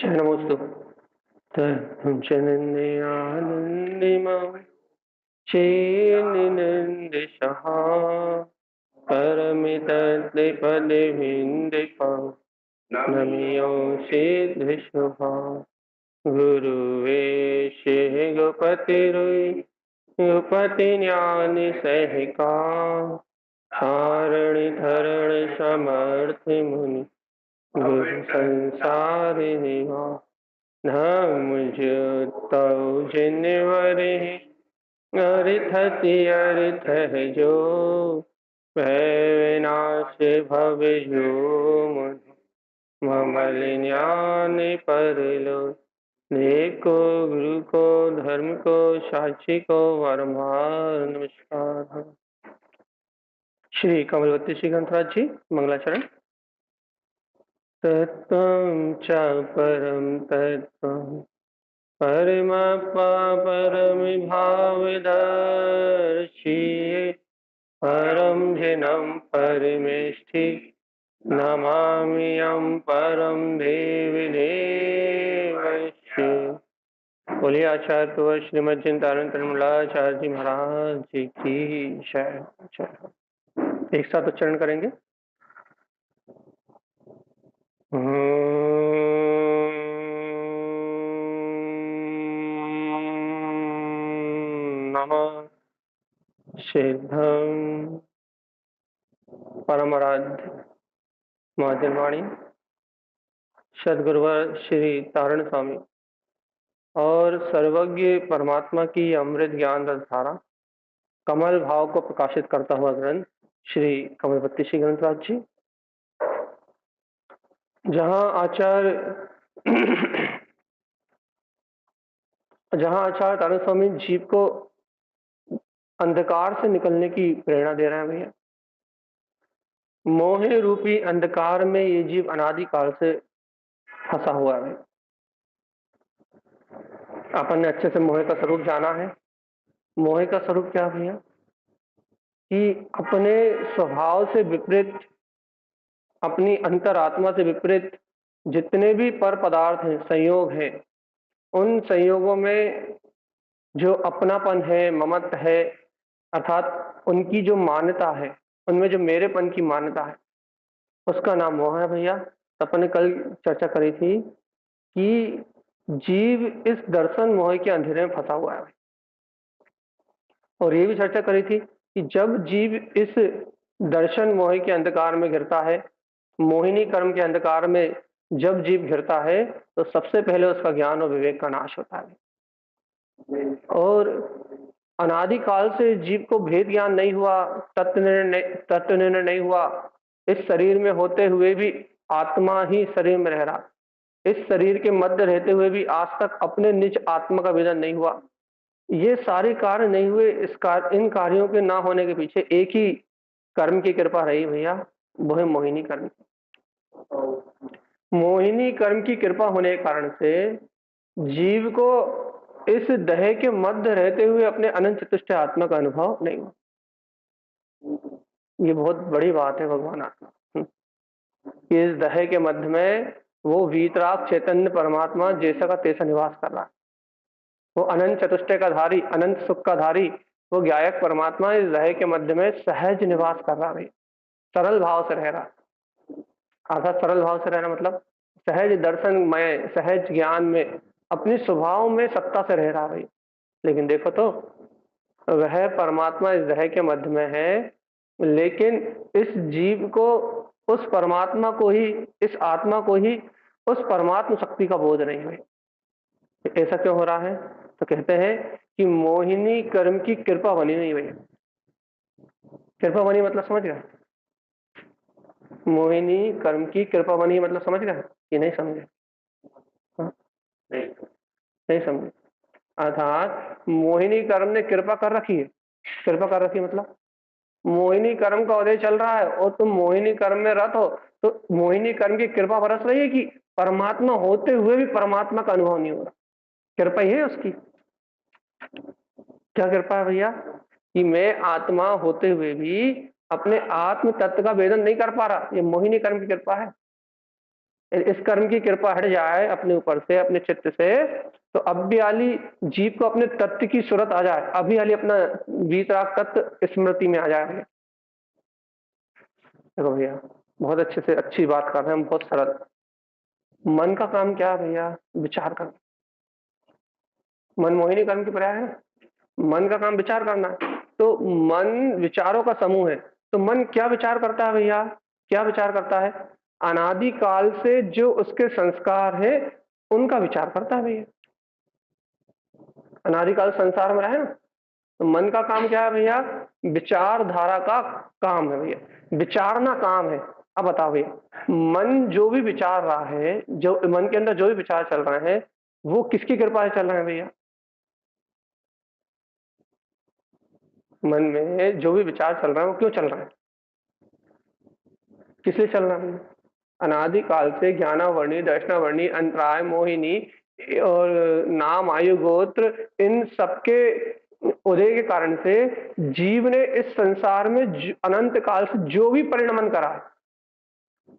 शरणमस्तु। तत्त्वं च नन्दयानन्दिमं चेन्निनन्दिशः परमितद्विपदिविन्दिपं नमियोऽसिद्धि गुरुवेशे गोपतिरुयि गोपतिज्ञानिसहिका धारणि समर्थि गुरु संसारिणि मुझतो जिनवरे अरिथति अरिथ है जो भय विनाश भव जो ममल ज्ञान परलो देखो गुरु को धर्म को साक्षी को वारंवार नमस्कार। श्री कमलवती श्री ग्रंथराज जी मंगलाचरण। तत्त्वं च परं तत्त्वं परमप्पा परमिभावदर्शिये परं जिनं परमेष्ठि नमाम्यहं परं देवी देवस्य। बोलिए आचार्य तो श्रीमद् चिंतामणि तरुणमूलाचार्य जी महाराज जी की जय। एक साथ उच्चारण करेंगे। नमः सिद्धं परमाराध्य महाजनवाणी सदगुरुवर श्री तारण स्वामी और सर्वज्ञ परमात्मा की अमृत ज्ञान रस धारा कमल भाव को प्रकाशित करता हुआ ग्रंथ श्री कमलवती श्री ग्रंथराज जी, जहाँ आचार्य तारण स्वामी जीव को अंधकार से निकलने की प्रेरणा दे रहे हैं। भैया, मोह रूपी अंधकार में ये जीव अनादिकाल से फंसा हुआ है। अपन ने अच्छे से मोह का स्वरूप जाना है। मोह का स्वरूप क्या भैया? कि अपने स्वभाव से विपरीत, अपनी अंतरात्मा से विपरीत जितने भी पर पदार्थ हैं, संयोग हैं, उन संयोगों में जो अपनापन है, ममत्व है, अर्थात उनकी जो मान्यता है, उनमें जो मेरेपन की मान्यता है, उसका नाम मोह है। भैया, अपन ने कल चर्चा करी थी कि जीव इस दर्शन मोह के अंधेरे में फंसा हुआ है। और ये भी चर्चा करी थी कि जब जीव इस दर्शन मोह के अंधकार में गिरता है, मोहिनी कर्म के अंधकार में जब जीव गिरता है, तो सबसे पहले उसका ज्ञान और विवेक का नाश होता है। और अनादिकाल से जीव को भेद ज्ञान नहीं हुआ, तत्व निर्णय नहीं हुआ। इस शरीर में होते हुए भी आत्मा ही शरीर में रह रहा, इस शरीर के मध्य रहते हुए भी आज तक अपने निज आत्मा का वेदन नहीं हुआ। ये सारे कार्य नहीं हुए। इन कार्यों के ना होने के पीछे एक ही कर्म की कृपा रही भैया, वो है मोहिनी कर्म। मोहिनी कर्म की कृपा होने के कारण से जीव को इस दह के मध्य रहते हुए अपने अनंत चतुष्ट आत्मा का अनुभव नहीं हुआ। ये बहुत बड़ी बात है भगवान आत्मा। इस दह के मध्य में वो वीतराग चैतन्य परमात्मा जैसा का तैसा निवास कर रहा है। वो अनंत चतुष्टय का धारी, अनंत सुख का धारी, वो ज्ञायक परमात्मा इस दह के मध्य में सहज निवास कर रहा है। सरल भाव से रह रहा। अर्थात सरल भाव से रहना मतलब सहज दर्शनमय, सहज ज्ञान में, अपने स्वभाव में सत्ता से रह रहा भाई। लेकिन देखो तो वह परमात्मा इस दह के मध्य में है, लेकिन इस जीव को, उस परमात्मा को ही, इस आत्मा को ही उस परमात्मा शक्ति का बोध नहीं है। ऐसा क्यों हो रहा है? तो कहते हैं कि मोहिनी कर्म की कृपा बनी नहीं भैया। कृपा बनी मतलब समझ गए? मोहिनी कर्म की कृपा बनी मतलब समझ गए कि नहीं समझे? नहीं समझे। अर्थात मोहिनी कर्म ने कृपा कर रखी है। कृपा कर रखी मतलब मोहिनी कर्म का उदय चल रहा है और तुम मोहिनी कर्म में रत हो, तो मोहिनी कर्म की कृपा बरस रही है कि परमात्मा होते हुए भी परमात्मा का अनुभव नहीं हो रहा। कृपा ही है उसकी। क्या कृपा है भैया? कि मैं आत्मा होते हुए भी अपने आत्म तत्व का वेदन नहीं कर पा रहा। ये मोहिनी कर्म की कृपा है। इस कर्म की कृपा हट जाए अपने ऊपर से, अपने चित्त से, तो अभी वाली जीव को अपने तत्व की सूरत आ जाए, अभी वाली अपना वीतराग तत्व स्मृति में आ जाए भैया। देखो भैया, बहुत अच्छे से अच्छी बात कर रहे हैं हम, बहुत सरल। मन का काम क्या है भैया? विचार करना। मन मोहिनी कर्म की पर्याय है ना? मन का काम विचार करना है। तो मन विचारों का समूह है। तो मन क्या विचार करता है भैया? क्या विचार करता है? अनादि काल से जो उसके संस्कार है उनका विचार करता है भैया। अनादि काल संसार में रहे ना, तो मन का काम क्या है भैया? विचारधारा का काम है भैया, विचारना काम है। अब बताओ भैया, मन जो भी विचार रहा है, जो मन के अंदर जो भी विचार चल रहे हैं, वो किसकी कृपा से चल रहे हैं भैया? मन में जो भी विचार चल रहा है वो क्यों चल रहा है? किस लिए चल रहा है? अनादि काल से ज्ञानावर्णी, दर्शनावर्णी, अंतराय, मोहिनी और नाम, आयु, गोत्र, इन सबके उदय के कारण से जीव ने इस संसार में अनंत काल से जो भी परिणमन करा,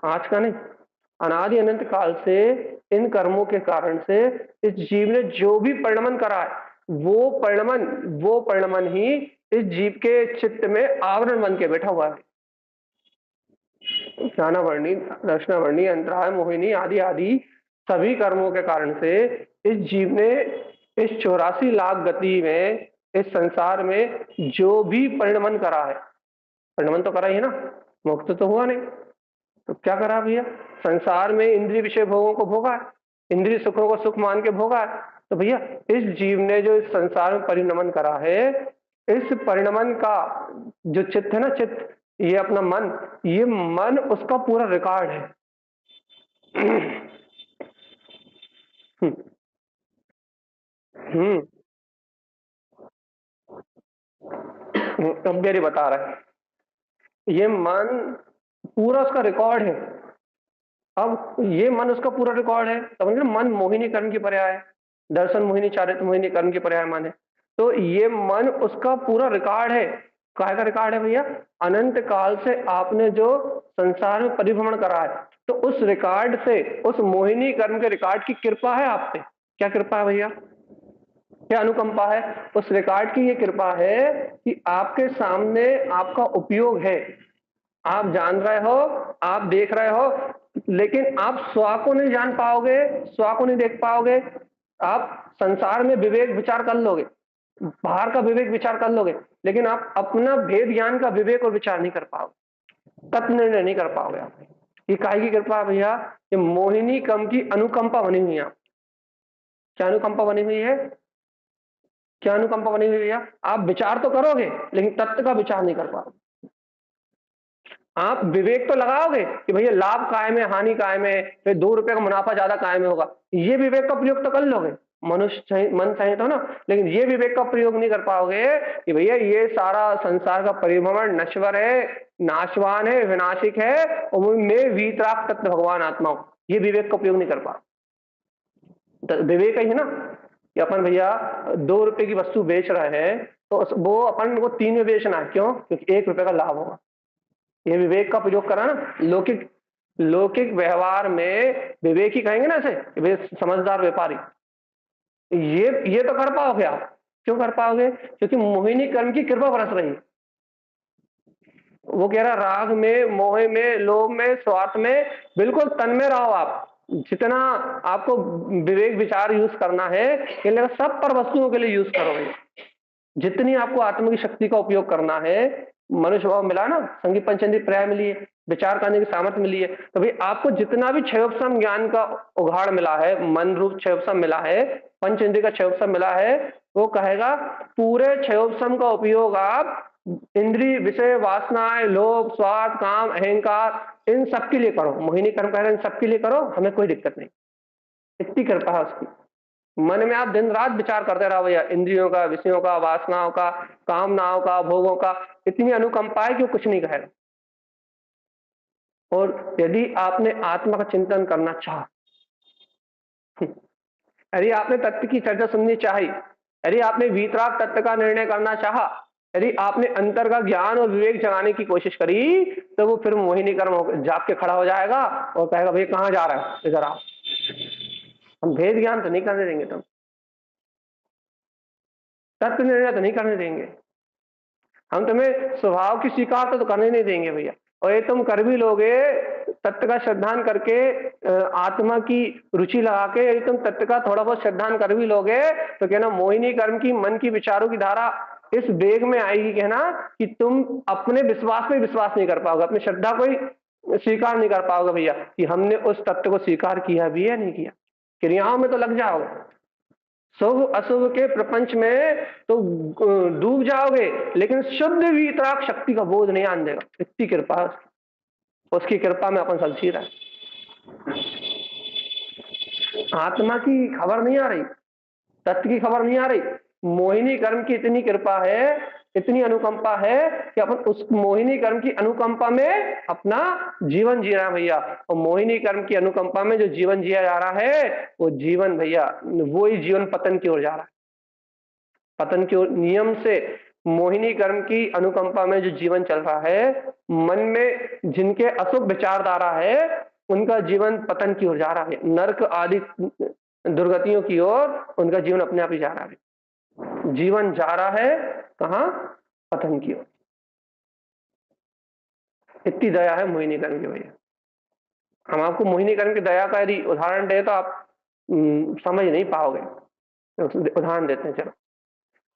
आज का नहीं, अनादि अनंत काल से इन कर्मों के कारण से इस जीव ने जो भी परिणमन करा है, वो परिणमन ही इस जीव के चित्त में आवरण बन के बैठा हुआ है। ज्ञानावर्णी, दर्शनावर्णी, अंतराय, मोहिनी आदि आदि सभी कर्मों के कारण से इस जीव ने इस 84 लाख गति में, इस संसार में जो भी परिणमन करा है, परिणमन तो करा ही है ना, मुक्त तो हुआ नहीं, तो क्या करा भैया? संसार में इंद्रिय विषय भोगों को भोगा है, इंद्रिय सुखों को सुख मान के भोगा है। तो भैया इस जीव ने जो इस संसार में परिणमन करा है, इस परिणमन का जो चित्त है ना, चित्त, ये अपना मन, ये मन उसका पूरा रिकॉर्ड है। हम्म। अब बता रहा है, ये मन पूरा उसका रिकॉर्ड है। अब ये मन उसका पूरा रिकॉर्ड है, समझ लो, मन मोहिनी कर्म की पर्याय है, दर्शन मोहिनी, चारित्र मोहिनी कर्म की पर्याय माने, तो ये मन उसका पूरा रिकॉर्ड है। काय का रिकॉर्ड है भैया? अनंत काल से आपने जो संसार में परिभ्रमण करा है, तो उस रिकॉर्ड से, उस मोहिनी कर्म के रिकॉर्ड की कृपा है आप पे। क्या कृपा है भैया? क्या अनुकंपा है? उस रिकॉर्ड की ये कृपा है कि आपके सामने आपका उपयोग है, आप जान रहे हो, आप देख रहे हो, लेकिन आप स्व को नहीं जान पाओगे, स्व को नहीं देख पाओगे। आप संसार में विवेक विचार कर लोगे, बाहर का विवेक विचार कर लोगे, लेकिन आप अपना भेद ज्ञान का विवेक और विचार नहीं कर पाओगे, तत्व निर्णय नहीं कर पाओगे आप। ये काहे की कृपा है भैया? ये मोहिनी कम की अनुकंपा बनी हुई है। क्या अनुकंपा बनी हुई है? क्या अनुकंपा बनी हुई है भैया? आप विचार तो करोगे लेकिन तत्व का विचार नहीं कर पाओगे। आप विवेक तो लगाओगे कि भैया लाभ कायम है, हानि कायम है, फिर 2 रुपए का मुनाफा ज्यादा कायम होगा, ये विवेक का प्रयोग तो कर लोगे, मनुष्य मन सहित हो ना, लेकिन ये विवेक का प्रयोग नहीं कर पाओगे कि भैया ये सारा संसार का परिभ्रमण नश्वर है, नाशवान है, विनाशिक है, और मैं वीतराग तत्व भगवान आत्मा हूं, ये विवेक का प्रयोग नहीं कर पाओ। विवेक ही है ना कि अपन भैया 2 रुपए की वस्तु बेच रहे हैं, तो वो अपन को 3 में बेचना है, क्यों? क्योंकि 1 रुपए का लाभ होगा। ये विवेक का प्रयोग करा ना। लौकिक लौकिक व्यवहार में विवेक ही कहेंगे ना इसे, समझदार व्यापारी। ये तो कर पाओगे आप। क्यों कर पाओगे? क्योंकि मोहिनी कर्म की कृपा बरस रही है। वो कह रहा राग में, मोह में, लोभ में, स्वार्थ में बिल्कुल तन में रहो आप। जितना आपको विवेक विचार यूज करना है, ये सब पर वस्तुओं के लिए यूज करोगे। जितनी आपको आत्मा की शक्ति का उपयोग करना है, मनुष्य भाव मिला ना, संगीत पंचेंद्रिय पर्याय मिली है, विचार करने की सामर्थ्य मिली है, तो भाई आपको जितना भी क्षयोपम ज्ञान का उघाड़ मिला है, मन रूप क्षयोपम मिला है, पंचेंद्रिय का क्षयोपम मिला है, वो कहेगा पूरे क्षयोपम का उपयोग आप इंद्रिय विषय वासनाएं, लोभ, स्वार्थ, काम, अहंकार, इन सबके लिए करो। मोहिनी कर्म कह रहे हैं, इन सबके लिए करो, हमें कोई दिक्कत नहीं। इतनी कृपा है उसकी। मन में आप दिन रात विचार करते रहो भैया, इंद्रियों का, विषयों का, वासनाओं का, कामनाओं का, भोगों का, इतनी अनुकंपा है कि वो कुछ नहीं कहेगा। और यदि आपने आत्मा का चिंतन करना चाहा, यदि आपने तत्व की चर्चा सुननी चाही, यदि आपने वीतराग तत्व का निर्णय करना चाहा, यदि आपने अंतर का ज्ञान और विवेक जगाने की कोशिश करी तो वो फिर मोहिनी कर्म जाग के खड़ा हो जाएगा और कहेगा भैया कहाँ जा रहा है, इधर आओ। हम भेद ज्ञान तो नहीं करने देंगे, तुम तत्व निर्णय तो नहीं करने देंगे, हम तुम्हें स्वभाव की स्वीकार तो करने नहीं देंगे भैया। और ये तुम कर भी लोगे तत्व का श्रद्धान करके, आत्मा की रुचि लगा के यदि तुम तत्व का थोड़ा बहुत श्रद्धान कर भी लोगे तो कहना मोहिनी कर्म की मन की विचारों की धारा इस वेग में आएगी कहना कि तुम अपने विश्वास पे विश्वास नहीं कर पाओगे, अपनी श्रद्धा को ही स्वीकार नहीं कर पाओगे भैया कि हमने उस तत्व को स्वीकार किया भी है नहीं किया। क्रियाओं में तो लग जाओगे, शुभ अशुभ के प्रपंच में तो डूब जाओगे, लेकिन शुद्ध वीतराग शक्ति का बोध नहीं आने देगा। इतनी कृपा है उसकी कृपा में अपन सब जी रहे हैं। आत्मा की खबर नहीं आ रही, तत्व की खबर नहीं आ रही, मोहिनी कर्म की इतनी कृपा है, इतनी अनुकंपा है कि अपन उस मोहिनी कर्म की अनुकंपा में अपना जीवन जी रहा है भैया। और मोहिनी कर्म की अनुकंपा में जो जीवन जिया जा रहा है वो जीवन भैया वही जीवन पतन की ओर जा रहा है, पतन की ओर। नियम से मोहिनी कर्म की अनुकंपा में जो जीवन चल रहा है, मन में जिनके अशुभ विचारधारा है उनका जीवन पतन की ओर जा रहा है, नरक आदि दुर्गतियों की ओर उनका जीवन अपने आप ही जा रहा है। जीवन जा रहा है कहां? पतन की ओर। इतनी दया है मोहिनी कर्म की भैया। हम आपको मोहिनी कर्म की दया का यदि उदाहरण दे तो आप समझ नहीं पाओगे। उदाहरण देते हैं, चलो।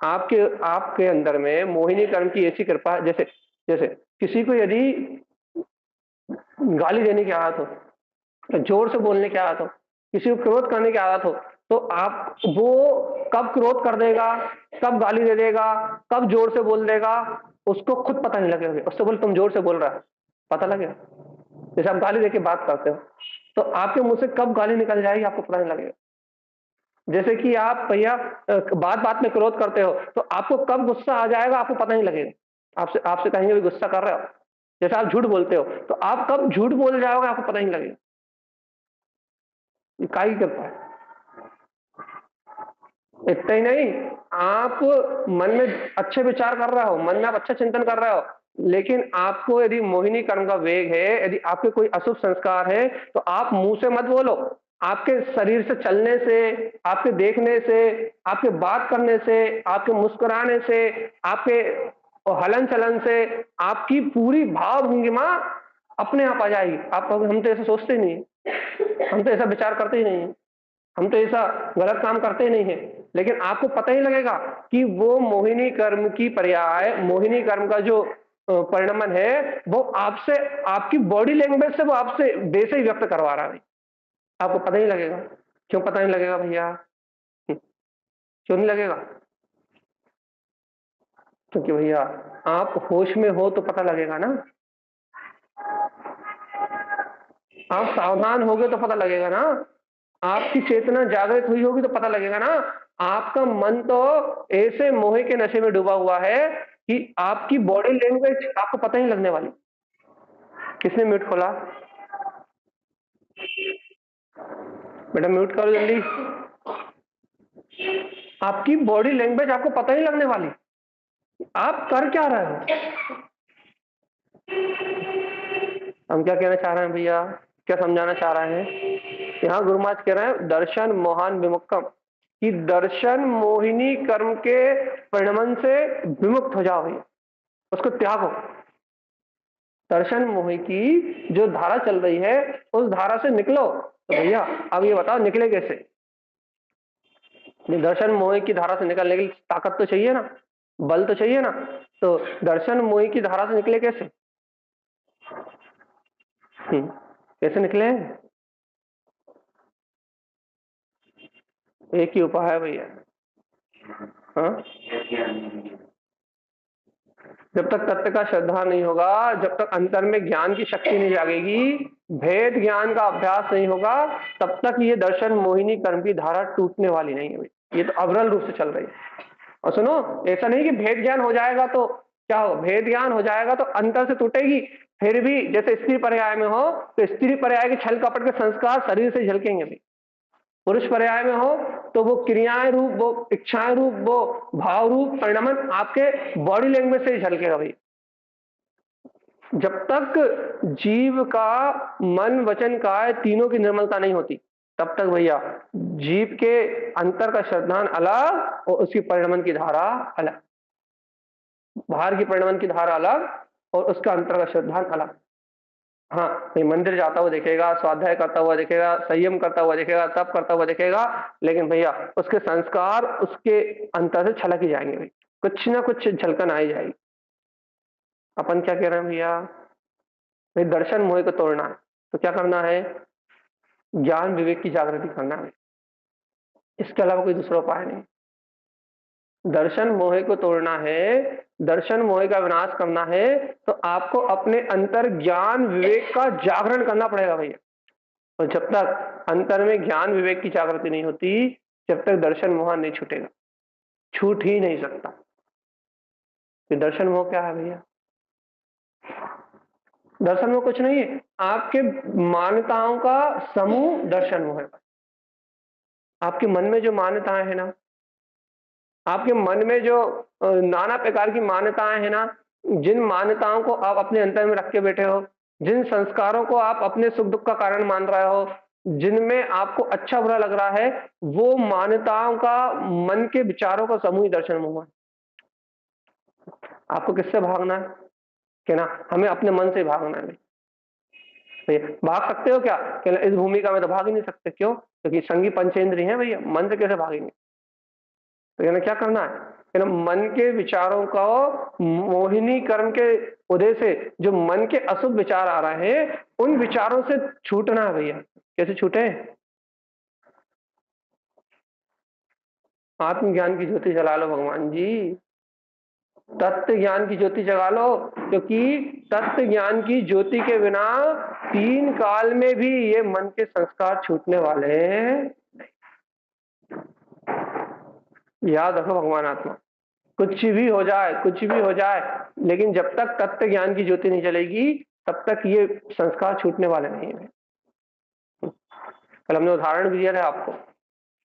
आपके आपके अंदर में मोहिनी कर्म की ऐसी कृपा, जैसे जैसे किसी को यदि गाली देने की आदत हो, जोर से बोलने की आदत हो, किसी को क्रोध करने की आदत हो, तो आप वो कब क्रोध कर देगा, कब गाली दे देगा, कब जोर से बोल देगा, उसको खुद पता नहीं लगेगा। उससे बोल तुम जोर से बोल रहा है, पता लगेगा। जैसे आप गाली देके बात करते हो तो आपके मुंह से कब गाली निकल जाएगी आपको पता नहीं लगेगा। जैसे कि आप भैया बात बात में क्रोध करते हो तो आपको कब गुस्सा आ जाएगा आपको पता नहीं लगेगा। आपसे आपसे कहेंगे भी गुस्सा कर रहे हो। जैसे आप झूठ बोलते हो तो आप कब झूठ बोल जाओगे आपको पता नहीं लगेगा। ये काय की कृपा है। इतना ही नहीं, आप मन में अच्छे विचार कर रहे हो, मन में आप अच्छा चिंतन कर रहे हो, लेकिन आपको यदि मोहिनी कर्म का वेग है, यदि आपके कोई अशुभ संस्कार है तो आप मुंह से मत बोलो, आपके शरीर से चलने से, आपके देखने से, आपके बात करने से, आपके मुस्कुराने से, आपके हलन चलन से आपकी पूरी भाव भंगिमा अपने आप आ जाएगी। आप कहोगे हम तो ऐसा सोचते ही नहीं, हम तो ऐसा विचार करते ही नहीं, हम तो ऐसा गलत काम करते ही नहीं है। लेकिन आपको पता ही लगेगा कि वो मोहिनी कर्म की पर्याय, मोहिनी कर्म का जो परिणमन है वो आपसे, आपकी बॉडी लैंग्वेज से वो आपसे वैसे ही व्यक्त करवा रहा है। आपको पता ही लगेगा। क्यों पता नहीं लगेगा भैया? क्यों नहीं लगेगा? क्योंकि भैया आप होश में हो तो पता लगेगा ना, आप सावधान होगे तो पता लगेगा ना, आपकी चेतना जागृत हुई होगी तो पता लगेगा ना। आपका मन तो ऐसे मोह के नशे में डूबा हुआ है कि आपकी बॉडी लैंग्वेज आपको पता ही लगने वाली। किसने म्यूट खोला? बेटा म्यूट करो जल्दी। आपकी बॉडी लैंग्वेज आपको पता ही लगने वाली, आप कर क्या रहे हो। हम क्या कहना चाह रहे हैं भैया, क्या समझाना चाह रहे हैं? यहाँ गुरु महाराज कह रहे हैं दर्शन मोहन विमुक्तम, कि दर्शन मोहिनी कर्म के परिणमन से विमुक्त हो जाओ भैया, उसको त्यागो। दर्शन मोह की जो धारा चल रही है उस धारा से निकलो। तो भैया अब ये बताओ निकले कैसे? दर्शन मोह की धारा से निकलने के लिए ताकत तो चाहिए ना, बल तो चाहिए ना। तो दर्शन मोह की धारा से निकले कैसे? कैसे निकले? एक ही उपाय है भैया। हाँ, जब तक तत्व का श्रद्धा नहीं होगा, जब तक अंतर में ज्ञान की शक्ति नहीं जागेगी, भेद ज्ञान का अभ्यास नहीं होगा, तब तक ये दर्शन मोहिनी कर्म की धारा टूटने वाली नहीं है। ये तो अविरल रूप से चल रही है। और सुनो, ऐसा नहीं कि भेद ज्ञान हो जाएगा तो क्या हो, भेद ज्ञान हो जाएगा तो अंतर से टूटेगी। फिर भी जैसे स्त्री पर्याय में हो तो स्त्री पर्याय के छल कपट के संस्कार शरीर से झलकेंगे भी। पुरुष पर्याय में हो तो वो क्रियाएं रूप, वो इच्छाएं रूप, वो भाव रूप परिणमन आपके बॉडी लैंग्वेज से ही झलकेगा भाई। जब तक जीव का मन वचन काय तीनों की निर्मलता नहीं होती तब तक भैया जीव के अंतर का श्रद्धान अलग और उसकी परिणमन की धारा अलग, बाहर की परिणमन की धारा अलग और उसका अंतर का श्रद्धान अलग। हाँ, ये मंदिर जाता हुआ दिखेगा, स्वाध्याय करता हुआ दिखेगा, संयम करता हुआ दिखेगा, तप करता हुआ दिखेगा, लेकिन भैया उसके संस्कार उसके अंतर से छलक ही जाएंगे भाई, कुछ ना कुछ झलकन आ ही जाएगी। अपन क्या कह रहे हैं भैया, भाई दर्शन मोह को तोड़ना है तो क्या करना है, ज्ञान विवेक की जागृति करना है, इसके अलावा कोई दूसरा उपाय नहीं। दर्शन मोह को तोड़ना है, दर्शन मोह का विनाश करना है तो आपको अपने अंतर ज्ञान विवेक का जागरण करना पड़ेगा भैया। और जब तक अंतर में ज्ञान विवेक की जागृति नहीं होती, जब तक दर्शन मोह नहीं छूटेगा, छूट ही नहीं सकता। तो दर्शन मोह क्या है भैया, दर्शन मोह कुछ नहीं है, आपके मान्यताओं का समूह दर्शन मोह है। आपके मन में जो मान्यताएं हैं ना, आपके मन में जो नाना प्रकार की मान्यताएं हैं ना, जिन मान्यताओं को आप अपने अंतर में रख के बैठे हो, जिन संस्कारों को आप अपने सुख दुख का कारण मान रहे हो, जिनमें आपको अच्छा बुरा लग रहा है, वो मान्यताओं का मन के विचारों का समूह दर्शन मोह है। आपको किससे भागना है कि ना, हमें अपने मन से भागना है। भैया भाग सकते हो क्या, कि इस भूमिका में तो भाग ही नहीं सकते, क्यों, क्योंकि संगी पंचेंद्रिय है भैया, मन से कैसे भागेंगे। तो यानी क्या करना है, मन के विचारों का मोहिनी कर्म के उदय से जो मन के अशुभ विचार आ रहे हैं उन विचारों से छूटना है भैया। कैसे छूटे, आत्मज्ञान की ज्योति जला लो भगवान जी, तत्व ज्ञान की ज्योति जगा लो, क्योंकि तत्व ज्ञान की ज्योति के बिना 3 काल में भी ये मन के संस्कार छूटने वाले हैं। याद रखो भगवान आत्मा, कुछ भी हो जाए, कुछ भी हो जाए, लेकिन जब तक तत्व ज्ञान की ज्योति नहीं जलेगी तब तक ये संस्कार छूटने वाले नहीं है। कल हमने उदाहरण भी दिया था आपको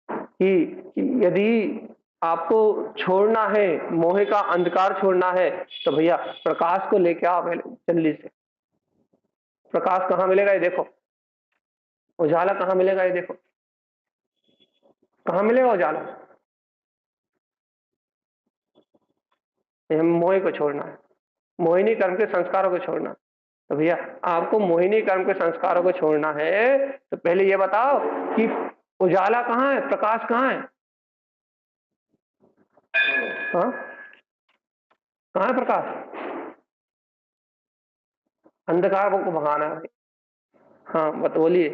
कि यदि आपको छोड़ना है, मोह का अंधकार छोड़ना है, तो भैया प्रकाश को लेके आओ जल्दी से। प्रकाश कहाँ मिलेगा ये देखो, उजाला कहाँ मिलेगा ये देखो, कहाँ मिलेगा उजाला, मोह को छोड़ना है, मोहिनी कर्म के संस्कारों को छोड़ना। तो भैया आपको मोहिनी कर्म के संस्कारों को छोड़ना है तो पहले ये बताओ कि उजाला कहाँ है, प्रकाश कहाँ है, हाँ कहाँ है प्रकाश, अंधकार को भगाना है। हाँ बोलिए।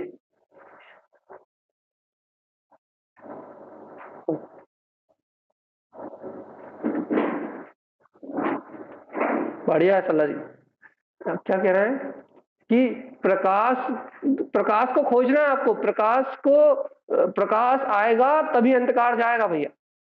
बढ़िया है सल्ला जी। आप क्या कह रहे हैं कि प्रकाश, प्रकाश को खोजना है आपको, प्रकाश को, प्रकाश आएगा तभी अंधकार जाएगा भैया।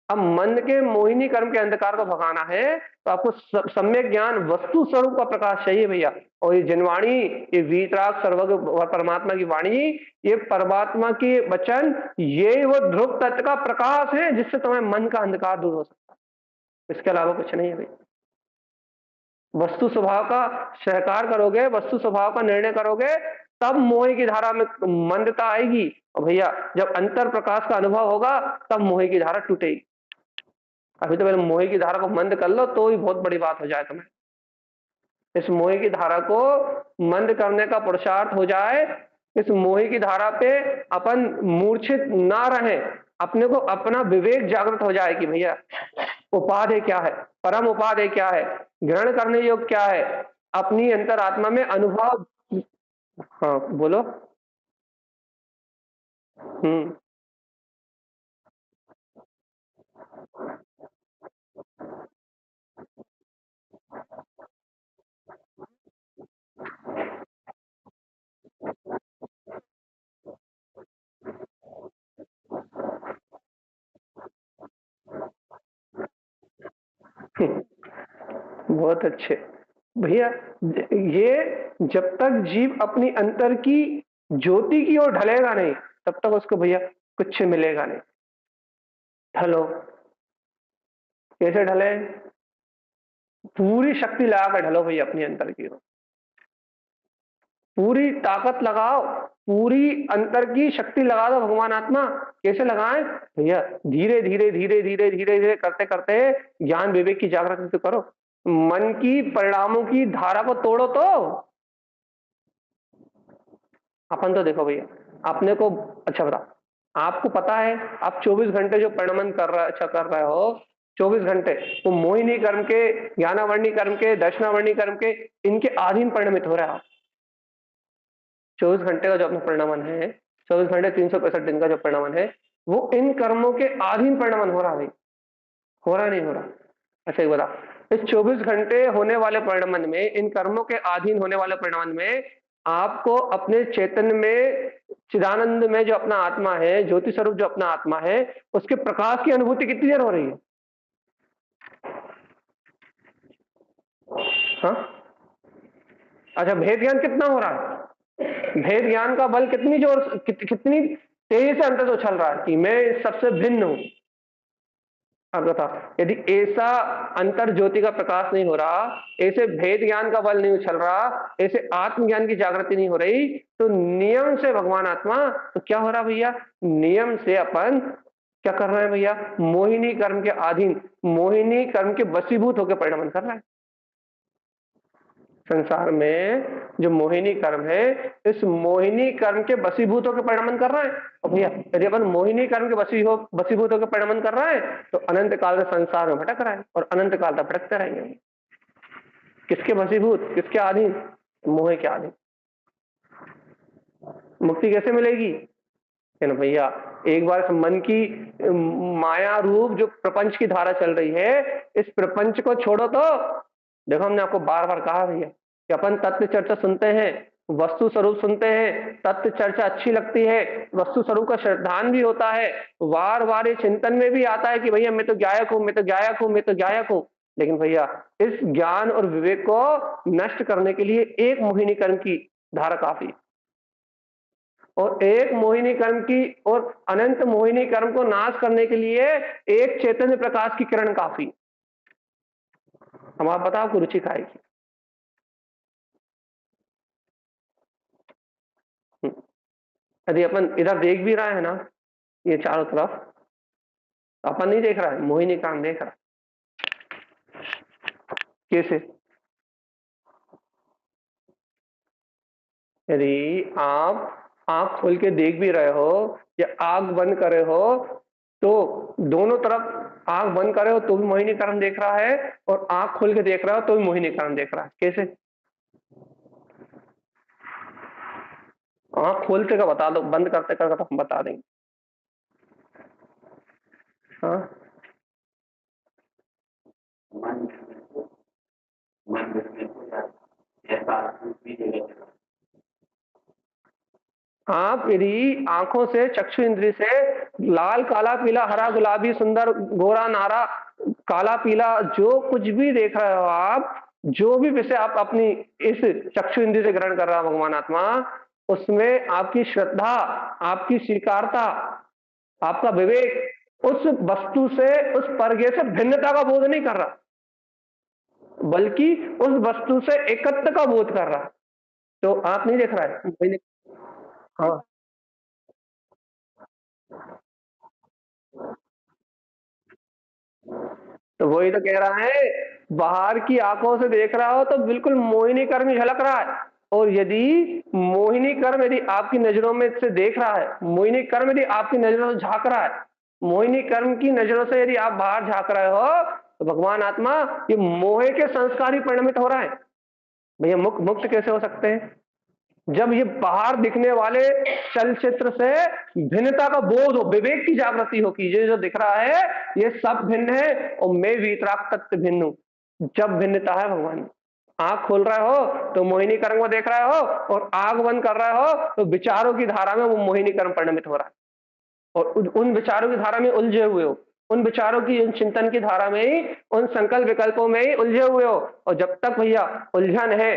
अब मन के मोहिनी कर्म के अंधकार को भगाना है तो आपको सम्यक ज्ञान वस्तु स्वरूप का प्रकाश चाहिए भैया। और ये जनवाणी, ये वीतराग सर्वज्ञ परमात्मा की वाणी, ये परमात्मा के वचन, ये वो ध्रुव तत्व का प्रकाश है जिससे तुम्हारे मन का अंधकार दूर हो सकता है, इसके अलावा कुछ नहीं है भैया। वस्तु स्वभाव का सहकार करोगे, वस्तु स्वभाव का निर्णय करोगे, तब मोह की धारा में मंदता आएगी। और भैया जब अंतर प्रकाश का अनुभव होगा तब मोह की धारा टूटेगी। अभी तो पहले मोह की धारा को मंद कर लो तो ही बहुत बड़ी बात हो जाए तुम्हें। इस मोह की धारा को मंद करने का पुरुषार्थ हो जाए, इस मोह की धारा पे अपन मूर्छित ना रहे, अपने को अपना विवेक जागृत हो जाए कि भैया उपाधि क्या है, परम उपाधि क्या है, ग्रहण करने योग्य क्या है, अपनी अंतरात्मा में अनुभव। हाँ बोलो। हम्म। बहुत अच्छे भैया। ये जब तक जीव अपनी अंतर की ज्योति की ओर ढलेगा नहीं तब तक उसको भैया कुछ मिलेगा नहीं। ढलो, कैसे ढले? पूरी शक्ति लगा कर ढलो भैया अपने अंतर की, पूरी ताकत लगाओ, पूरी अंतर की शक्ति लगा दो भगवान आत्मा। कैसे लगाएं भैया? धीरे धीरे धीरे धीरे धीरे धीरे करते करते ज्ञान विवेक की जागृति तो करो, मन की परिणामों की धारा को तोड़ो। तो अपन तो देखो भैया, अपने को अच्छा बता, आपको पता है आप 24 घंटे जो परिणमन कर रहा अच्छा कर रहे हो, 24 घंटे वो मोहिनी कर्म के, ज्ञानावर्णी कर्म के, दर्शनावर्णी कर्म के, इनके अधीन परिणमित हो रहा है। 24 घंटे का जो अपना परिणमन है, 24 घंटे 365 दिन का जो परिणमन है, वो इन कर्मों के अधीन परिणमन हो रहा है। हो रहा नहीं हो रहा? अच्छा, एक बता, इस 24 घंटे होने वाले परिणमन में, इन कर्मों के अधीन होने वाले परिणमन में, आपको अपने चेतन में, चिदानंद में जो अपना आत्मा है, ज्योति स्वरूप जो अपना आत्मा है, उसके प्रकाश की अनुभूति कितनी देर हो रही है? हाँ, अच्छा, भेद ज्ञान कितना हो रहा है? भेद ज्ञान का बल कितनी जोर कितनी तेजी से अंतर उछल रहा है कि मैं सबसे भिन्न हूं। अब बता, यदि ऐसा अंतर ज्योति का प्रकाश नहीं हो रहा, ऐसे भेद ज्ञान का बल नहीं उछल रहा, ऐसे आत्मज्ञान की जागृति नहीं हो रही, तो नियम से भगवान आत्मा तो क्या हो रहा भैया? नियम से अपन क्या कर रहे हैं भैया? मोहिनी कर्म के अधीन, मोहिनी कर्म के वशीभूत होकर परिणमन कर रहे हैं। संसार में जो मोहिनी कर्म है, इस मोहिनी कर्म के वशीभूत होकर परिणमन कर रहा है। और भैया यदि अपन मोहिनी कर्म के वशीभूत होकर परिणमन कर रहा है, तो अनंत काल से संसार में भटक रहा है और अनंत काल तक भटकते रहेंगे। किसके वशीभूत, किसके अधीन? मोह के अधीन। मुक्ति कैसे मिलेगी? है ना भैया, एक बार इस मन की माया रूप जो प्रपंच की धारा चल रही है, इस प्रपंच को छोड़ो। तो देखो, हमने आपको बार बार कहा भैया कि अपन तत्व चर्चा सुनते हैं, वस्तु स्वरूप सुनते हैं, तत्व चर्चा अच्छी लगती है, वस्तु स्वरूप का श्रद्धान भी होता है, बार बार ये चिंतन में भी आता है कि भैया मैं तो गायक हूं, मैं तो गायक हूं, मैं तो गायक हूं। लेकिन भैया इस ज्ञान और विवेक को नष्ट करने के लिए एक मोहिनी कर्म की धारा काफी, और एक मोहिनी कर्म की और अनंत मोहिनी कर्म को नाश करने के लिए एक चैतन्य प्रकाश की किरण काफी। हम आप बताओ आपको रुचि खाएगी। यदि अपन इधर देख भी रहे हैं ना, ये चारों तरफ, तो अपन नहीं देख रहा है, मोहिनी काम देख रहा है। कैसे? यदि आप आंख खोल के देख भी रहे हो या आंख बंद करे हो, तो दोनों तरफ आंख बंद करे हो तो भी मोहिनी कर्म देख रहा है, और आंख खोल के देख रहा हो तो भी मोहिनी कर्म देख रहा है। कैसे? आंख खोलते का बता दो, बंद करते का तो हम बता देंगे। हाँ, आप यदि आंखों से, चक्षु इंद्रिय से लाल, काला, पीला, हरा, गुलाबी, सुंदर, गोरा, नारा, काला, पीला, जो कुछ भी देख रहे हो आप, जो भी विषय आप अपनी इस चक्षु इंद्रिय से ग्रहण कर रहा है भगवान आत्मा, उसमें आपकी श्रद्धा, आपकी स्वीकारता, आपका विवेक उस वस्तु से, उस परगे से भिन्नता का बोध नहीं कर रहा, बल्कि उस वस्तु से एकत्व का बोध कर रहा। तो आप नहीं देख रहा है। हाँ, तो वही तो कह रहा है, बाहर की आंखों से देख रहा हो तो बिल्कुल मोहिनी कर्म ही झलक रहा है, और यदि मोहिनी कर्म यदि आपकी नजरों में से देख रहा है, मोहिनी कर्म यदि आपकी नजरों से झांक रहा है, मोहिनी कर्म की नजरों से यदि आप बाहर झांक रहे हो, तो भगवान आत्मा ये मोह के संस्कार ही परिणमित हो रहा है। भैया मुक्त कैसे हो सकते हैं? जब ये बाहर दिखने वाले चलचित्र से भिन्नता का बोध हो, विवेक की जागृति हो कि ये जो दिख रहा है ये सब भिन्न है और मैं वीतराग तत्व भिन्न हूं। जब भिन्नता है भगवान, आंख खोल रहे हो तो मोहिनी कर्म को देख रहे हो, और आंख बंद कर रहे हो तो विचारों की धारा में वो मोहिनी कर्म परिणमित हो रहा है, और उन विचारों की धारा में उलझे हुए हो, उन विचारों की, उन चिंतन की धारा में ही, उन संकल्प विकल्पों में ही उलझे हुए हो। और जब तक भैया उलझन है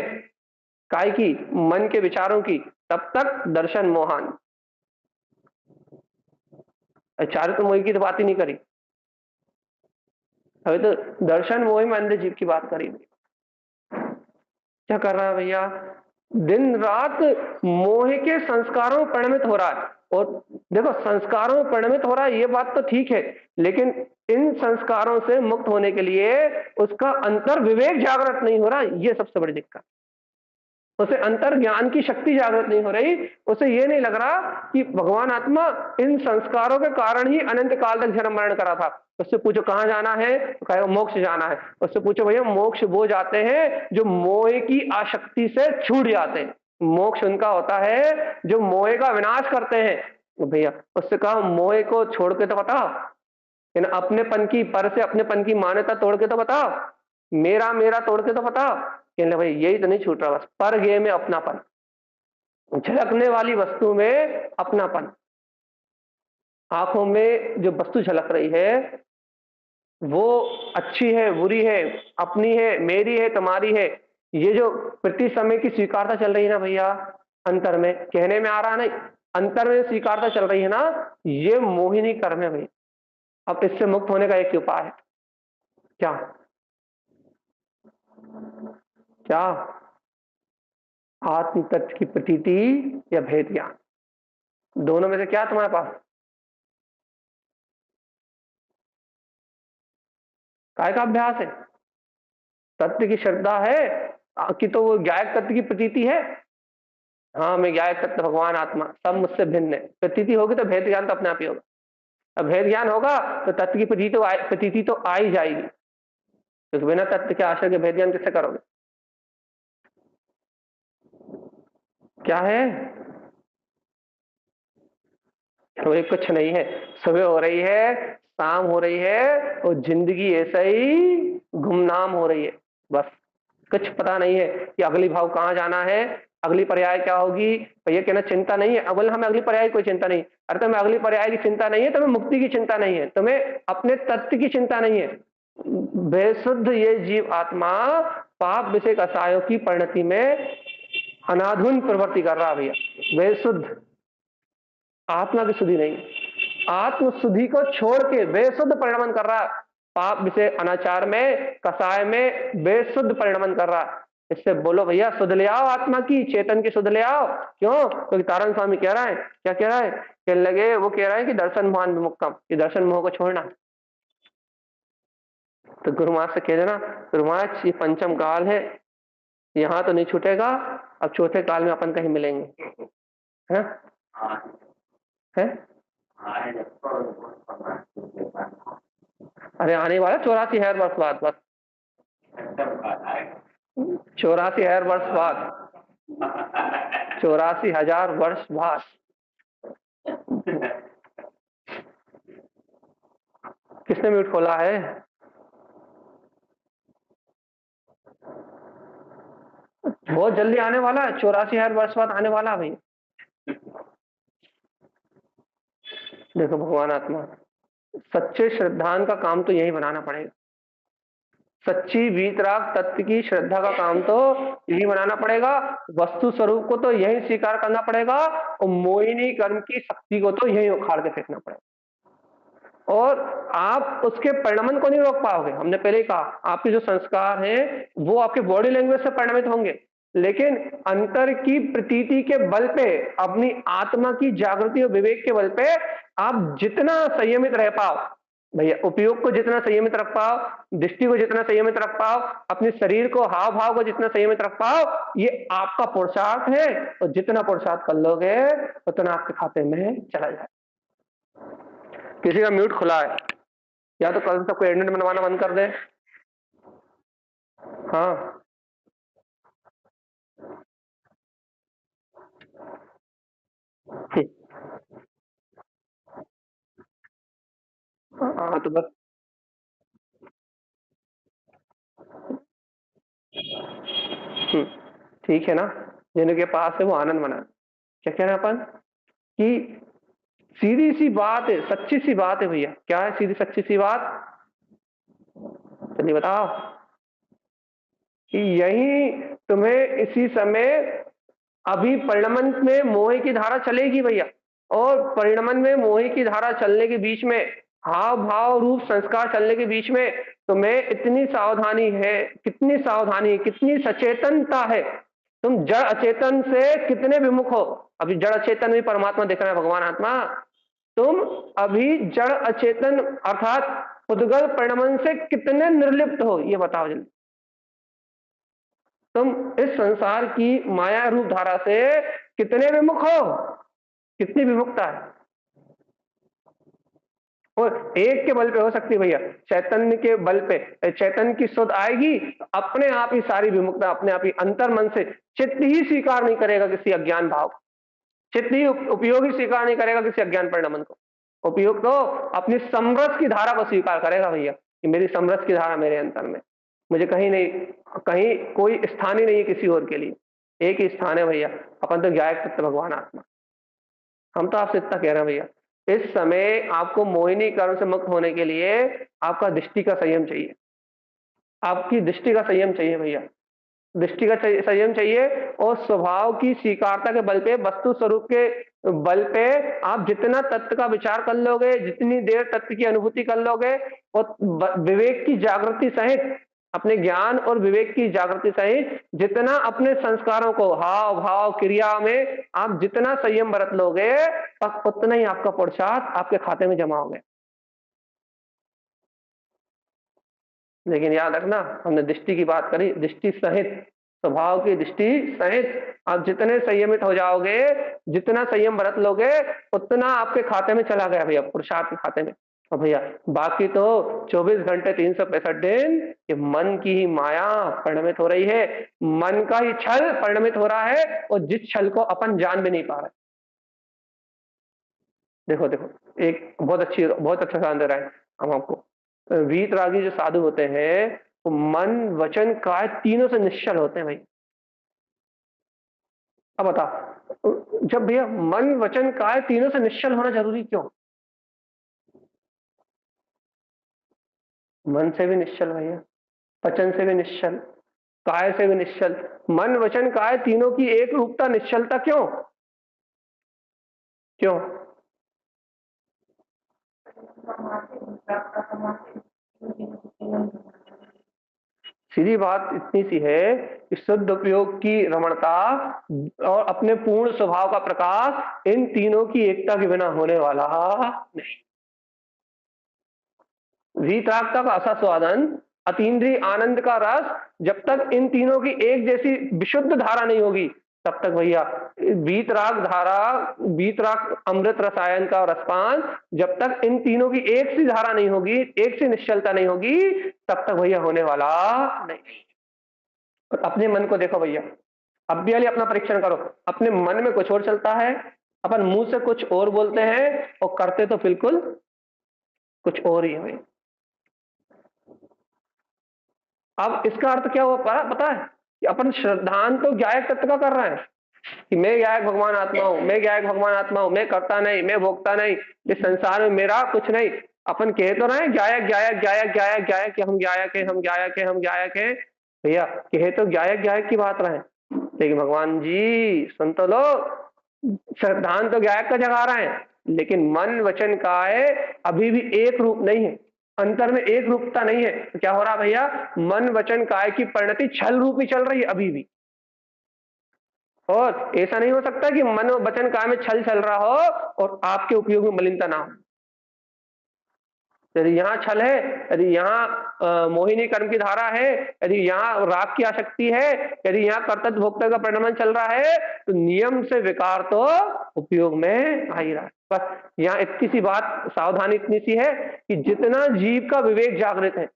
काय की, मन के विचारों की, तब तक दर्शन मोहन। चारित्र मोही की तो बात ही नहीं करी, अभी तो दर्शन मोही में अंधे जीव की बात करी। क्या कर रहा है भैया? दिन रात मोह के संस्कारों में परिणमित हो रहा है। और देखो, संस्कारों में परिणमित हो रहा है ये बात तो ठीक है, लेकिन इन संस्कारों से मुक्त होने के लिए उसका अंतर विवेक जागृत नहीं हो रहा, ये सबसे बड़ी दिक्कत। उसे अंतर ज्ञान की शक्ति जागृत नहीं हो रही, उसे ये नहीं लग रहा कि भगवान आत्मा इन संस्कारों के कारण ही अनंत काल तक जन्म मरण करा था। उससे पूछो कहां जाना है, तो कहेगा मोक्ष जाना है। उससे पूछो भैया मोक्ष वो जाते हैं जो मोह की आसक्ति से छूट जाते हैं, मोक्ष उनका होता है जो मोह का विनाश करते हैं। तो भैया उससे कहा मोह को छोड़ के तो बताओ, इन अपनेपन की पर से अपनेपन की मान्यता तोड़ के तो बताओ, मेरा मेरा तोड़ के तो बताओ। कहने भाई यही तो नहीं छूट रहा, बस पर गे में अपनापन, झलकने वाली वस्तु में अपनापन। आंखों में जो वस्तु झलक रही है वो अच्छी है बुरी है, अपनी है मेरी है तुम्हारी है, ये जो प्रति समय की स्वीकारता चल रही है ना भैया, अंतर में कहने में आ रहा नहीं, अंतर में स्वीकारता चल रही है ना, ये मोहिनी कर्म है भाई। अब इससे मुक्त होने का एक ही उपाय है, क्या क्या? आत्म तत्व की प्रतीति या भेद ज्ञान, दोनों में से क्या तुम्हारे पास? काय का अभ्यास है? तत्व की श्रद्धा है कि तो वो ज्ञायक तत्व की प्रतीति है? हाँ, मैं ज्ञायक तत्व भगवान आत्मा सब मुझसे भिन्न है, प्रतीति होगी तो भेद ज्ञान तो अपने आप ही होगा। अब भेद ज्ञान होगा तो तत्व की प्रतीति तो आ ही जाएगी, क्योंकि बिना तत्व के आश्रय के भेद ज्ञान किससे करोगे? क्या है? कोई कुछ नहीं है, सुबह हो रही है शाम हो रही है और जिंदगी ऐसा ही गुमनाम हो रही है, बस कुछ पता नहीं है कि अगली भाव कहां जाना है, अगली पर्याय क्या होगी। तो ये कहना चिंता नहीं है, अगल हमें अगली पर्याय कोई चिंता नहीं। अरे तुम्हें अगली पर्याय की चिंता नहीं है, तुम्हें मुक्ति की चिंता नहीं है, तुम्हें अपने तत्व की चिंता नहीं है। बेशुद्ध ये जीव आत्मा पाप विषय कसायों की परिणति में अनाधुन प्रवृत्ति कर रहा है भैया, बेशुद्ध, आत्मा की शुद्धि नहीं, आत्म शुद्धि को छोड़ के बेशुद्ध परिणमन कर रहा है, पाप विषय अनाचार में कसाय में बेशुद्ध परिणमन कर रहा है। इससे बोलो भैया शुद्ध ले आओ, आत्मा की चेतन की शुद्ध ले आओ। क्यों? क्योंकि तारण स्वामी कह रहा है, क्या कह रहा है? कहने लगे, वो कह रहा है कि दर्शन मोहन विमुक्तम, ये दर्शन मोह को छोड़ना। तो गुरु महाराज से कह देना, गुरु महाराज ये पंचम काल है, यहाँ तो नहीं छूटेगा, अब चौथे काल में अपन कहीं मिलेंगे, है? है? अरे आने वाला 84,000 वर्ष बाद, बस 84,000 वर्ष बाद, 84,000 वर्ष बाद। किसने म्यूट खोला है? बहुत जल्दी आने वाला है, 84,000 वर्ष बाद आने वाला है भाई। देखो भगवान आत्मा, सच्चे श्रद्धान का काम तो यही बनाना पड़ेगा, सच्ची वीतराग तत्व की श्रद्धा का काम तो यही बनाना पड़ेगा, वस्तु स्वरूप को तो यही स्वीकार करना पड़ेगा, और मोहिनी कर्म की शक्ति को तो यही उखाड़ के फेंकना पड़ेगा। और आप उसके परिणमन को नहीं रोक पाओगे, हमने पहले ही कहा आपके जो संस्कार हैं वो आपके बॉडी लैंग्वेज से परिणमित होंगे, लेकिन अंतर की प्रतीति के बल पे, अपनी आत्मा की जागृति और विवेक के बल पे आप जितना संयमित रह पाओ भैया, उपयोग को जितना संयमित रख पाओ, दृष्टि को जितना संयमित रख पाओ, अपने शरीर को हाव भाव को जितना संयमित रख पाओ, ये आपका पुरुषार्थ है, और जितना पुरुषार्थ कर लोगे उतना आपके खाते में चला जाए। किसी का म्यूट खुला है, या तो कल सबको एडमिट बनवाना बंद कर दे। हाँ हाँ, तो बस ठीक है ना, जिनके पास है वो आनंद मना। क्या कह रहे हैं अपन कि सीधी सी बात है, सच्ची सी बात है भैया। क्या है सीधी सच्ची सी बात? चलिए बताओ। कि यही तुम्हें इसी समय अभी परिणमन में मोह की धारा चलेगी भैया, और परिणमन में मोही की धारा चलने के बीच में, हाव भाव रूप संस्कार चलने के बीच में तुम्हें इतनी सावधानी है, कितनी सावधानी, कितनी सचेतनता है। तुम जड़ अचेतन से कितने विमुख हो। अभी जड़ अचेतन भी परमात्मा दिख रहा है, भगवान आत्मा। तुम अभी जड़ अचेतन अर्थात उद्गल परिणमन से कितने निर्लिप्त हो, ये बताओ जल्दी। तुम इस संसार की माया रूप धारा से कितने विमुख हो, कितनी विमुखता है। और एक के बल पे हो सकती है भैया, चैतन्य के बल पे चैतन्य की सुध आएगी, अपने आप ही सारी विमुखता अपने आप ही अंतर मन से चित्त ही स्वीकार नहीं करेगा किसी अज्ञान भाव, चित्त ही उपयोग ही स्वीकार नहीं करेगा किसी अज्ञान परिणमन को। उपयोग तो अपनी समरस की धारा को स्वीकार करेगा भैया, कि मेरी समरस की धारा मेरे अंतर में, मुझे कहीं नहीं, कहीं कोई स्थान ही नहीं है किसी और के लिए, एक ही स्थान है भैया, अपन तो ज्ञायक तत्व भगवान आत्मा। हम तो आपसे इतना कह रहे हैं भैया, इस समय आपको मोहिनी कर्म से मुक्त होने के लिए आपका दृष्टि का संयम चाहिए, आपकी दृष्टि का संयम चाहिए भैया, दृष्टि का संयम चाहिए। और स्वभाव की स्वीकारता के बल पे, वस्तु स्वरूप के बल पे आप जितना तत्व का विचार कर लोगे, जितनी देर तत्व की अनुभूति कर लोगे, और विवेक की जागृति सहित, अपने ज्ञान और विवेक की जागृति सहित जितना अपने संस्कारों को हाव भाव क्रिया में आप जितना संयम बरत लोगे, उतना ही आपका पुरुषार्थ आपके खाते में जमा होगा। लेकिन याद रखना, हमने दृष्टि की बात करी, दृष्टि सहित, स्वभाव की दृष्टि सहित आप जितने संयमित हो जाओगे, जितना संयम बरत लोगे, उतना आपके खाते में चला गया भैया, पुरुषार्थ के खाते में। और भैया बाकी तो 24 घंटे 365 दिन ये मन की ही माया परिणमित हो रही है, मन का ही छल परिणमित हो रहा है, और जिस छल को अपन जान भी नहीं पा रहे। देखो देखो, एक बहुत अच्छा उदाहरण दे रहा है हम आपको। वीतरागी जो साधु होते हैं, वो मन वचन काय तीनों से निश्चल होते हैं भाई। अब बता, जब भैया मन वचन काय तीनों से निश्चल होना जरूरी क्यों? मन से भी निश्चल भैया, वचन से भी निश्चल, काय से भी निश्चल, मन वचन काय तीनों की एक रूपता, निश्चलता क्यों? क्यों? सीधी बात इतनी सी है कि शुद्ध उपयोग की रमणता और अपने पूर्ण स्वभाव का प्रकाश इन तीनों की एकता के बिना होने वाला नहीं। वीतरागता का आस्वादन, अतीन्द्रिय आनंद का रस, जब तक इन तीनों की एक जैसी विशुद्ध धारा नहीं होगी, तब तक भैया वीतराग धारा, वीतराग अमृत रसायन का रसपान, जब तक इन तीनों की एक सी धारा नहीं होगी, एक सी निश्चलता नहीं होगी, तब तक भैया होने वाला नहीं। और अपने मन को देखो भैया, अब भी वाली अपना परीक्षण करो, अपने मन में कुछ और चलता है, अपन मुंह से कुछ और बोलते हैं, और करते तो बिल्कुल कुछ और ही है भाई। अब इसका अर्थ क्या हुआ पता है? कि अपन श्रद्धांत तो ज्ञायक तत्व का कर रहे हैं, कि मैं ज्ञायक भगवान आत्मा हूं, मैं ज्ञायक भगवान आत्मा हूं, मैं करता नहीं, मैं भोगता नहीं, इस संसार में मेरा कुछ नहीं। अपन कह तो रहे हैं ज्ञायक ज्ञायक ज्ञायक ज्ञायक ज्ञायक, हम ज्ञायक है, हम ज्ञायक है, हम ज्ञायक है। भैया कहे तो ज्ञायक ज्ञायक की बात रहे, लेकिन भगवान जी सुन तो लो, श्रद्धांत तो ज्ञायक का जगा रहे हैं, लेकिन मन वचन काय अभी भी एक रूप नहीं है, अंतर में एक रूपता नहीं है। तो क्या हो रहा भैया, मन वचन काय की परिणति छल रूप ही चल रही है अभी भी। और ऐसा नहीं हो सकता कि मन वचन काय में छल चल रहा हो और आपके उपयोग में मलिनता ना हो। यदि यहाँ छल है, यदि यहाँ मोहिनी कर्म की धारा है, यदि यहाँ राग की आसक्ति है, यदि यहाँ कर्तव्य भोक्ता का परिणमन चल रहा है, तो नियम से विकार तो उपयोग में आ ही रहा है। बस यहाँ इतनी सी बात, सावधानी इतनी सी है कि जितना जीव का विवेक जागृत है,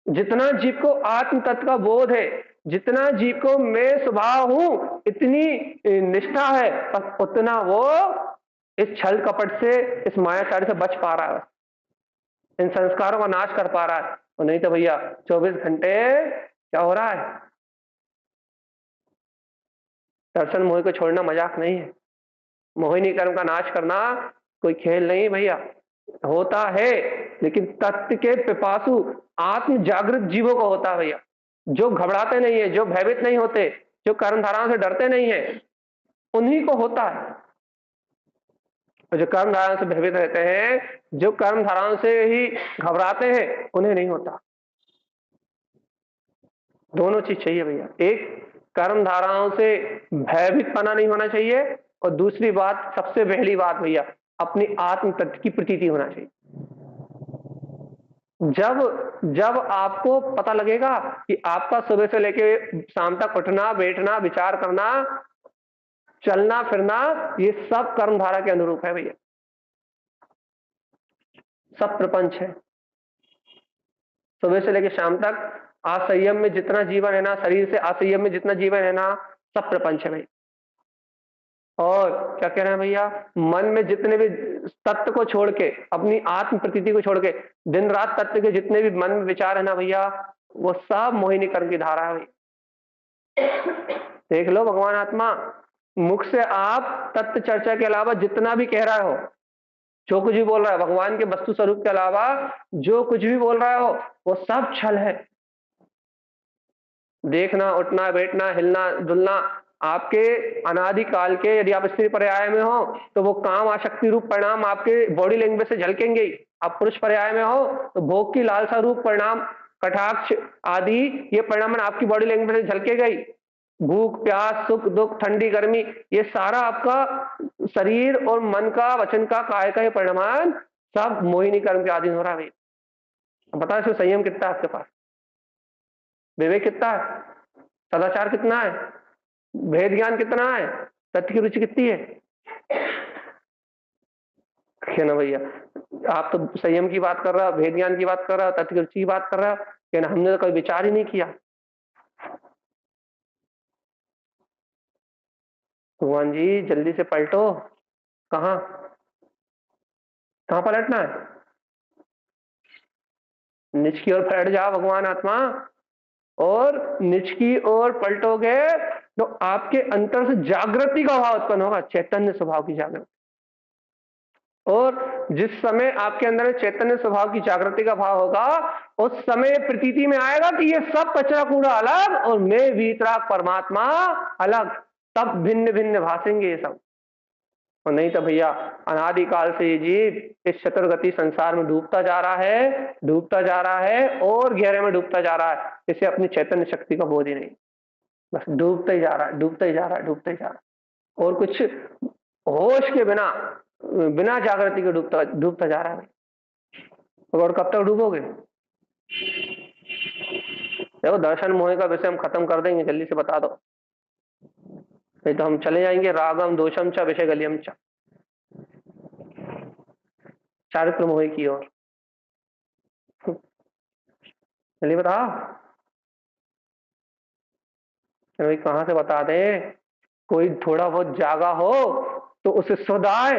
जितना जीव को आत्म तत्व का बोध है, जितना जीव को मैं स्वभाव हूं इतनी निष्ठा है, उतना वो इस छल कपट से, इस मायाचारी से बच पा रहा है, इन संस्कारों का नाश कर पा रहा है। और नहीं तो भैया 24 घंटे क्या हो रहा है, दर्शन मोह को छोड़ना मजाक नहीं है, मोहिनी कर्म का नाश करना कोई खेल नहीं भैया, होता है, लेकिन तत्व के पिपासु आत्म जागृत जीवों को होता है भैया, जो घबराते नहीं है, जो भयभीत नहीं होते, जो कर्म धाराओं से डरते नहीं है, उन्हीं को होता है। और जो कर्म धाराओं से भयभीत रहते हैं, जो कर्म धाराओं से ही घबराते हैं, उन्हें नहीं होता। दोनों चीज चाहिए भैया, एक कर्म धाराओं से भयभीत पना नहीं होना चाहिए, और दूसरी बात, सबसे पहली बात भैया, अपनी आत्म तत्व की प्रतीति होना चाहिए। जब जब आपको पता लगेगा कि आपका सुबह से लेके शाम तक उठना, बैठना, विचार करना, चलना फिरना, ये सब कर्मधारा के अनुरूप है भैया, सब प्रपंच है। सुबह से लेकर शाम तक असंयम में जितना जीवन है ना, शरीर से असंयम में जितना जीवन है ना, सब प्रपंच है भाई। और क्या कह रहे हैं भैया, मन में जितने भी तत्व को छोड़ के, अपनी आत्म प्रतीति को छोड़ के, दिन रात तत्व के जितने भी मन में विचार है ना भैया, वो सब मोहिनी कर्म की धारा है भाई। देख लो, भगवान आत्मा मुख से आप तत्व चर्चा के अलावा जितना भी कह रहा हो, जो कुछ भी बोल रहा है, भगवान के वस्तु स्वरूप के अलावा जो कुछ भी बोल रहा हो, वो सब छल है। देखना, उठना, बैठना, हिलना, डुलना, आपके अनादिकाल के, यदि आप स्त्री पर्याय में हो तो वो काम आसक्ति रूप परिणाम आपके बॉडी लैंग्वेज से झलकेंगे। आप पुरुष पर्याय में हो तो भोग की लालसा रूप परिणाम, कटाक्ष आदि ये परिणाम आपकी बॉडी लैंग्वेज से झलकेगा ही। भूख, प्यास, सुख, दुख, ठंडी, गर्मी, ये सारा आपका शरीर और मन का, वचन का, काय का ये परिणाम सब मोहिनी कर्म के अधीन हो रहा है। बता इसमें संयम कितना है आपके पास, विवेक कितना है, सदाचार कितना है, भेद ज्ञान कितना है, तथ्य की रुचि कितनी है ना भैया। आप तो संयम की बात कर रहा हो, भेद ज्ञान की बात कर रहा हो, तथ्य की रुचि की बात कर रहा हो, हमने तो कोई विचार ही नहीं किया। भगवान जी जल्दी से पलटो। कहां कहां पलटना है, निच की ओर पलट जाओ भगवान आत्मा, और निच की ओर पलटोगे तो आपके अंतर से जागृति का भाव उत्पन्न होगा, चैतन्य स्वभाव की जागृति। और जिस समय आपके अंदर चैतन्य स्वभाव की जागृति का भाव होगा, उस समय प्रतीति में आएगा कि ये सब कचरा कूड़ा अलग और मैं वीतराग परमात्मा अलग, तब भिन्न भिन्न भासेंगे ये सब। और नहीं तो भैया अनादिकाल से ये जीव इस चतुर्गति संसार में डूबता जा रहा है, डूबता जा रहा है और गहरे में डूबता जा रहा है, इसे अपनी चैतन्य शक्ति का बोध ही नहीं, बस डूबता ही जा रहा है, डूबता ही जा रहा है, डूबता ही जा रहा है, और कुछ होश के बिना, बिना जागृति के डूबता डूबता जा रहा है। और कब तक डूबोगे? देखो दर्शन मोह का विषय हम खत्म कर देंगे, जल्दी से बता दो, नहीं तो हम चले जाएंगे रागम दोषम च विषय गलियम च, चारित्र मोह की ओर। जल्दी बता भाई, कहां से बता दे, कोई थोड़ा बहुत जागा हो तो उसे सुधाए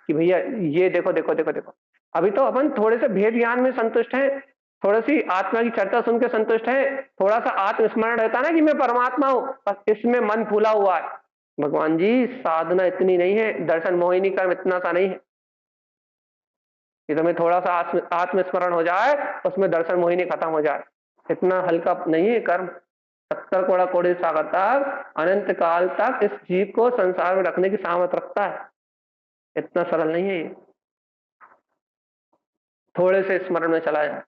कि भैया ये देखो देखो देखो देखो। अभी तो अपन थोड़े से भेद ज्ञान में संतुष्ट हैं, थोड़ी सी आत्मा की चर्चा सुन के संतुष्ट है, थोड़ा सा आत्मस्मरण रहता है ना कि मैं परमात्मा हूं, बस इसमें मन फूला हुआ है। भगवान जी साधना इतनी नहीं है, दर्शन मोहिनी कर्म इतना सा नहीं है कि तुम्हें थोड़ा सा आत्मस्मरण हो जाए, उसमें दर्शन मोहिनी खत्म हो जाए, इतना हल्का नहीं है कर्म। 70 कोड़ा कोड़े सागर तक, अनंत काल तक इस जीव को संसार में रखने की सामर्थ रखता है, इतना सरल नहीं है ये, थोड़े से स्मरण में चला जाए।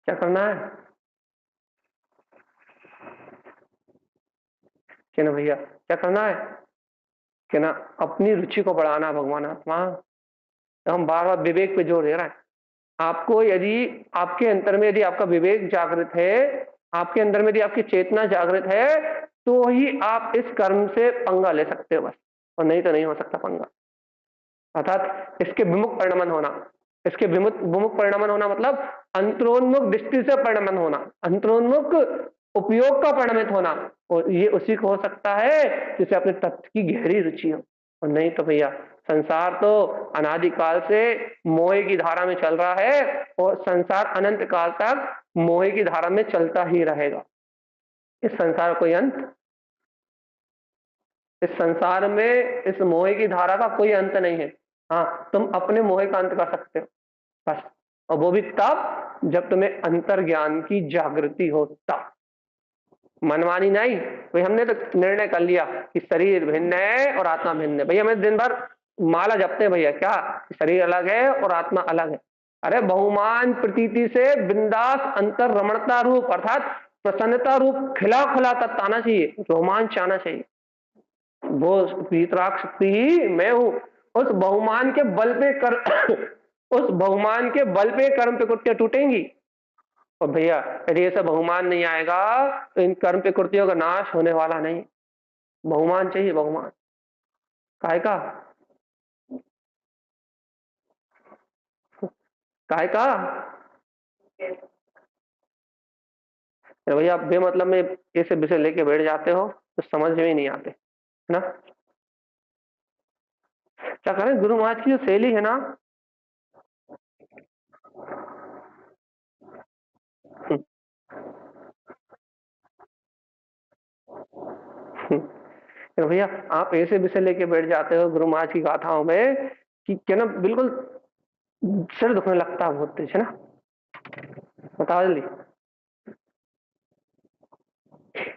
क्या करना है कि ना भैया, क्या करना है कि ना, अपनी रुचि को बढ़ाना। भगवान आत्मा तो हम बार बार विवेक पे जोर दे रहे हैं। आपको यदि आपके अंतर में यदि आपका विवेक जागृत है, आपके अंदर में यदि आपकी चेतना जागृत है, तो ही आप इस कर्म से पंगा ले सकते हो बस, और नहीं तो नहीं हो सकता पंगा। अर्थात इसके विमुख परिणमन होना, इसके विमुख परिणमन होना मतलब अंतरोन्मुख दृष्टि से परिणमन होना, अंतरोन्मुख उपयोग का परिणमित होना, और ये उसी को हो सकता है जिसे अपने तत्व की गहरी रुचि हो। और नहीं तो भैया संसार तो अनादिकाल से मोह की धारा में चल रहा है, और संसार अनंत काल तक मोह की धारा में चलता ही रहेगा। इस संसार कोई अंत, इस संसार में इस मोह की धारा का कोई अंत नहीं है। हाँ, तुम अपने मोह का अंत कर सकते हो बस, और वो भी तब जब तुम्हें अंतर ज्ञान की जागृति हो तब। मनमानी नहीं। भाई हमने तो निर्णय कर लिया कि शरीर भिन्न है और आत्मा भिन्न है। भैया हमें दिन भर माला जपते हैं भैया, क्या शरीर अलग है और आत्मा अलग है? अरे बहुमान प्रतीति से बिंदास अंतर रमणता रूप अर्थात प्रसन्नता रूप खिला खुला तत्व आना चाहिए, रोमांच आना चाहिए। वो वीतराग शक्ति ही मैं हूं। उस बहुमान के बल पे कर उस बहुमान के बल पे कर्म प्रकृतियां टूटेंगी। और भैया यदि ऐसा बहुमान नहीं आएगा तो इन कर्म प्रकृतियों का नाश होने वाला नहीं। बहुमान चाहिए, बहुमान। काय का? काय का? अरे भैया आप बेमतलब में ऐसे विषय लेके बैठ जाते हो तो समझ में ही नहीं आते, है ना? क्या करें, गुरु महाराज की जो शैली है ना, तो भैया आप ऐसे विषय लेके बैठ जाते हो गुरु महाराज की गाथाओं में कि क्या ना, बिल्कुल सिर दुखने लगता है बहुत तेज, है ना? बताओ जल्दी।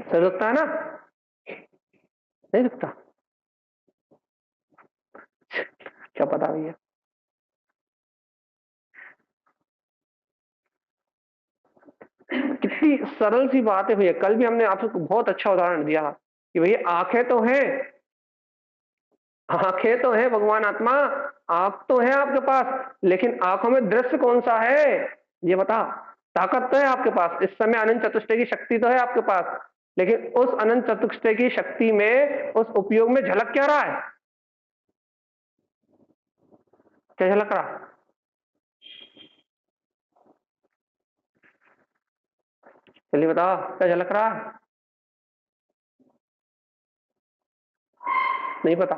सिर दुखता है ना? नहीं दुखता? क्या पता भैया। कितनी सरल सी बात है भैया। कल भी हमने आपको बहुत अच्छा उदाहरण दिया कि भैया आंखें तो हैं, आंखें तो हैं भगवान आत्मा, आंख तो है आपके पास, लेकिन आंखों में दृश्य कौन सा है ये बता। ताकत तो है आपके पास, इस समय अनंत चतुष्टय की शक्ति तो है आपके पास, लेकिन उस अनंत चतुष्टय की शक्ति में, उस उपयोग में झलक क्या रहा है? क्या झलक रहा है? चलिए बताओ क्या झलक रहा है? नहीं पता?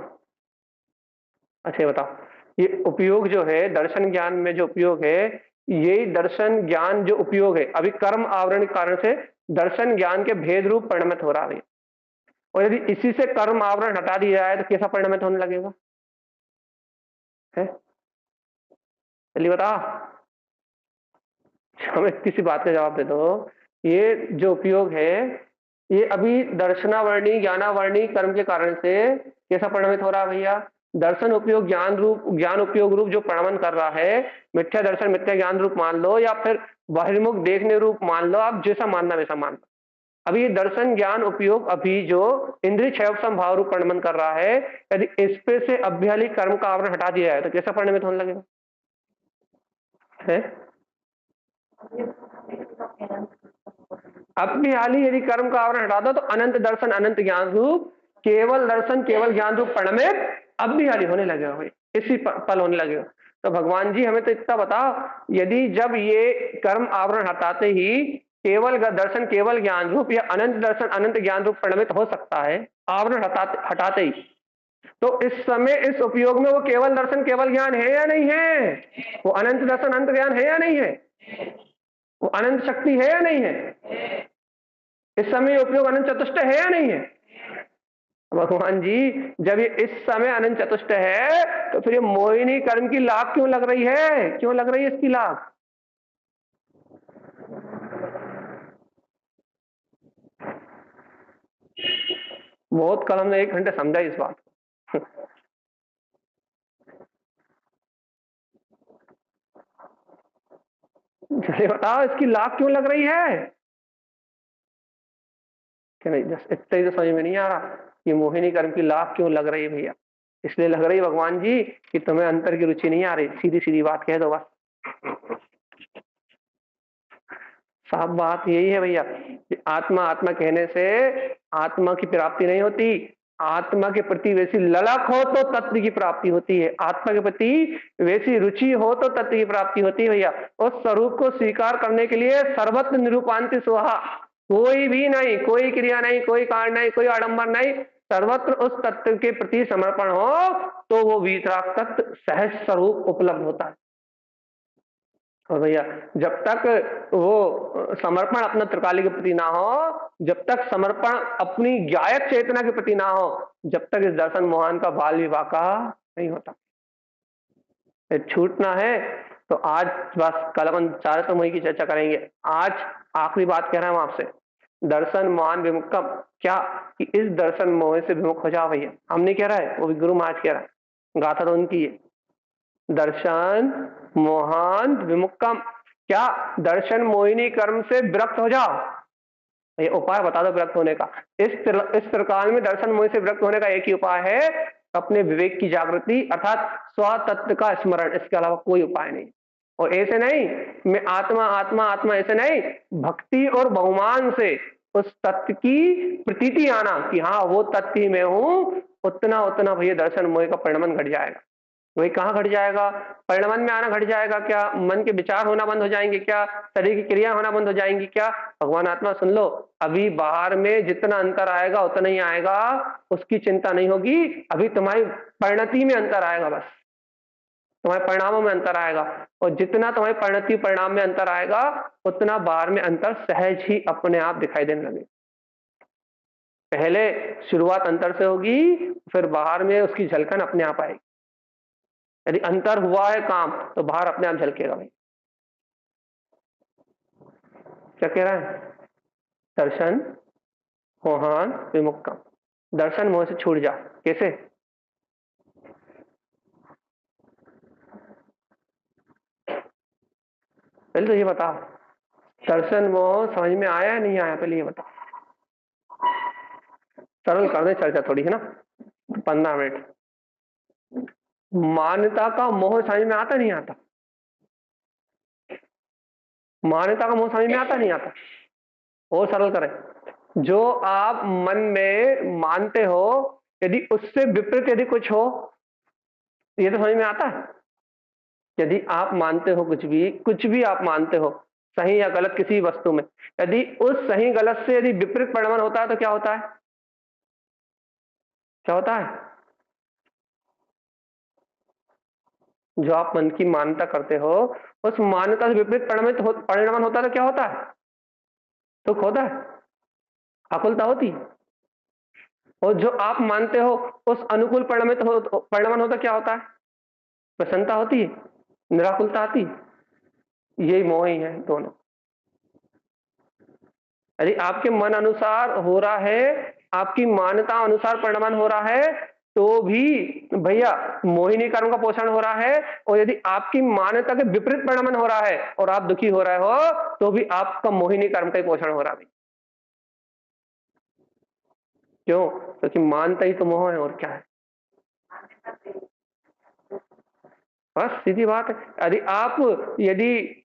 अच्छा ये बताओ, ये उपयोग जो है दर्शन ज्ञान में, जो उपयोग है, ये दर्शन ज्ञान जो उपयोग है अभी कर्म आवरण के कारण से दर्शन ज्ञान के भेद रूप परिणमित हो रहा है। और यदि इसी से कर्म आवरण हटा दिया जाए तो कैसा परिणमित होने लगेगा है? चलिए बताओ, हमें किसी बात का जवाब दे दो। ये जो उपयोग है ये अभी दर्शनावर्णी ज्ञानावर्णी कर्म के कारण से कैसा परिणमित हो रहा है भैया? दर्शन उपयोग ज्ञान रूप, ज्ञान उपयोग रूप जो परिणमन कर रहा है, मिथ्या दर्शन मिथ्या ज्ञान रूप मान लो या फिर बहिर्मुख देखने रूप मान लो, आप जैसा मानना वैसा मान लो। अभी ये दर्शन ज्ञान उपयोग अभी जो इंद्रिय क्षय संभाव रूप परिणमन कर रहा है, यदि इस पे से अभ्याली कर्म का आवरण हटा दिया जाए तो कैसा परिणमित होने लगेगा है? अभ्याली यदि कर्म का आवरण हटा दो तो अनंत दर्शन अनंत ज्ञान रूप, केवल दर्शन केवल ज्ञान रूप परिणमित अभ्याली होने लगेगा भाई, इसी पल होने लगेगा। तो भगवान जी हमें तो इतना बताओ, यदि जब ये कर्म आवरण हटाते ही केवल दर्शन केवल ज्ञान रूप या अनंत दर्शन अनंत ज्ञान रूप परिणमित हो सकता है आवरण हटाते हटाते ही, तो इस समय इस उपयोग में वो केवल दर्शन केवल ज्ञान है या नहीं है? वो अनंत दर्शन अनंत ज्ञान है या नहीं है? वो अनंत शक्ति है या नहीं है? इस समय उपयोग अनंत चतुष्ट है या नहीं है? भगवान जी जब ये इस समय अनंत चतुष्ट है तो फिर ये मोहिनी कर्म की लाभ क्यों लग रही है? क्यों लग रही है इसकी लाभ? बहुत कल हमने 1 घंटे समझा इस बात को। चलिए बताओ इसकी लाभ क्यों लग रही है कि नहीं? जस्ट इतना ही तो समझ में नहीं आ रहा, ये मोहिनी कर्म की लाभ क्यों लग रही है भैया? इसलिए लग रही भगवान जी कि तुम्हें अंतर की रुचि नहीं आ रही, सीधी सीधी बात कह दो बस। साफ बात यही है भैया कि आत्मा आत्मा कहने से आत्मा की प्राप्ति नहीं होती। आत्मा के प्रति वैसी ललक हो तो तत्व की प्राप्ति होती है, आत्मा के प्रति वैसी रुचि हो तो तत्व की प्राप्ति होती है भैया। उस स्वरूप को स्वीकार करने के लिए सर्वत्र निरूपांति सुहा, कोई भी नहीं, कोई क्रिया नहीं, कोई कारण नहीं, कोई आडंबर नहीं, सर्वत्र उस तत्व के प्रति समर्पण हो तो वो वीतराग तत्व सहज स्वरूप उपलब्ध होता है। और भैया जब तक वो समर्पण अपना त्रिकाली के प्रति ना हो, जब तक समर्पण अपनी गायक चेतना के प्रति ना हो, जब तक इस दर्शन मोहन का बाल विवाह का नहीं होता। छूटना है तो आज बस, कल अपन चारित्र मोही की चर्चा करेंगे। आज आखिरी बात कह रहा हूं आपसे दर्शन मोहन विमुक्तम, क्या कि इस दर्शन मोह से विमुख हो जाओ भैया। हम नहीं कह रहा है, वो भी गुरु महाराज कह रहा है, गाथा तो उनकी है। दर्शन मोहन विमुक्तम, क्या दर्शन मोहिनी कर्म से विरक्त हो जाओ। ये उपाय बता दो विरक्त होने का। इस त्रिकाल में दर्शन मोह से विरक्त होने का एक ही उपाय है, अपने विवेक की जागृति अर्थात स्वतत्व का स्मरण, इसके अलावा कोई उपाय नहीं। और ऐसे नहीं मैं आत्मा आत्मा आत्मा, ऐसे नहीं, भक्ति और बहुमान से उस तत्व की प्रतीति आना कि हाँ वो तत्व ही मैं हूं, उतना उतना भैया दर्शन मोह का परिणमन घट जाएगा। वही कहाँ घट जाएगा? परिणमन में आना घट जाएगा क्या? मन के विचार होना बंद हो जाएंगे क्या? शरीर की क्रिया होना बंद हो जाएंगी क्या? भगवान आत्मा सुन लो, अभी बाहर में जितना अंतर आएगा उतना ही आएगा, उसकी चिंता नहीं होगी। अभी तुम्हारी परिणति में अंतर आएगा, बस तुम्हारे परिणामों में अंतर आएगा, और जितना तुम्हारी परिणति परिणाम में अंतर आएगा उतना बाहर में अंतर सहज ही अपने आप दिखाई देने लगे। पहले शुरुआत अंतर से होगी, फिर बाहर में उसकी झलकन अपने आप आएगी। यदि अंतर हुआ है काम तो बाहर अपने आप झलकेगा भाई। क्या कह रहा है? दर्शन मोहन विमुक्तम, दर्शन मोह से छूट जा। कैसे? पहले तो ये बताओ, दर्शन मोह समझ में आया या नहीं आया? पहले ये बताओ, सरल कर दे चर्चा थोड़ी, है ना, 15 मिनट। मान्यता का मोह समझ में आता नहीं आता? मान्यता का मोह समझ में आता नहीं आता? और सरल करें, जो आप मन में मानते हो यदि उससे विपरीत यदि कुछ हो, ये तो समझ में आता है। यदि आप मानते हो कुछ भी आप मानते हो सही या गलत किसी वस्तु में, यदि उस सही गलत से यदि विपरीत परिणाम होता है तो क्या होता है? क्या होता है? जो आप मन की मान्यता करते हो उस मान्यता से विपरीत परिणाम होता है तो क्या होता है? दुख होता है, आकुलता होती है। और जो आप मानते हो उस अनुकूल परिणाम होता क्या होता है? प्रसन्नता होती है, निराकुलता आती है। यही मोह ही है दोनों। यदि आपके मन अनुसार हो रहा है, आपकी मान्यता अनुसार परिणाम हो रहा है, तो भी भैया मोहिनी कर्म का पोषण हो रहा है। और यदि आपकी मान्यता के विपरीत परिणाम हो रहा है और आप दुखी हो रहे हो, तो भी आपका मोहिनी कर्म का ही पोषण हो रहा है। क्यों? क्योंकि मानता ही तो मोह है, और क्या है। बस सीधी बात है। यदि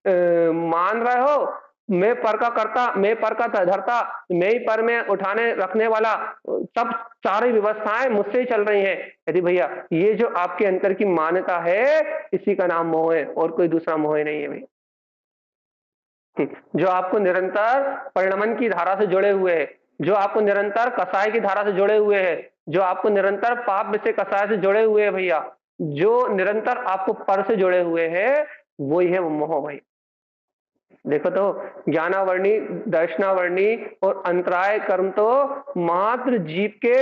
मान रहे हो मैं पर का करता, मैं पर का धरता, मैं ही पर में उठाने रखने वाला, सब सारी व्यवस्थाएं मुझसे ही चल रही हैं, यदि भैया ये जो आपके अंतर की मान्यता है इसी का नाम मोह है, और कोई दूसरा मोह नहीं है भाई। जो आपको निरंतर परिणमन की धारा से जुड़े हुए है, जो आपको निरंतर कसाय की धारा से जुड़े हुए है, जो आपको निरंतर पाप से कसाय से जुड़े हुए है भैया, जो निरंतर आपको पर से जुड़े हुए हैं, वही है वो मोह भाई। देखो तो ज्ञानावर्णी, दर्शनावर्णी और अंतराय कर्म तो मात्र जीव के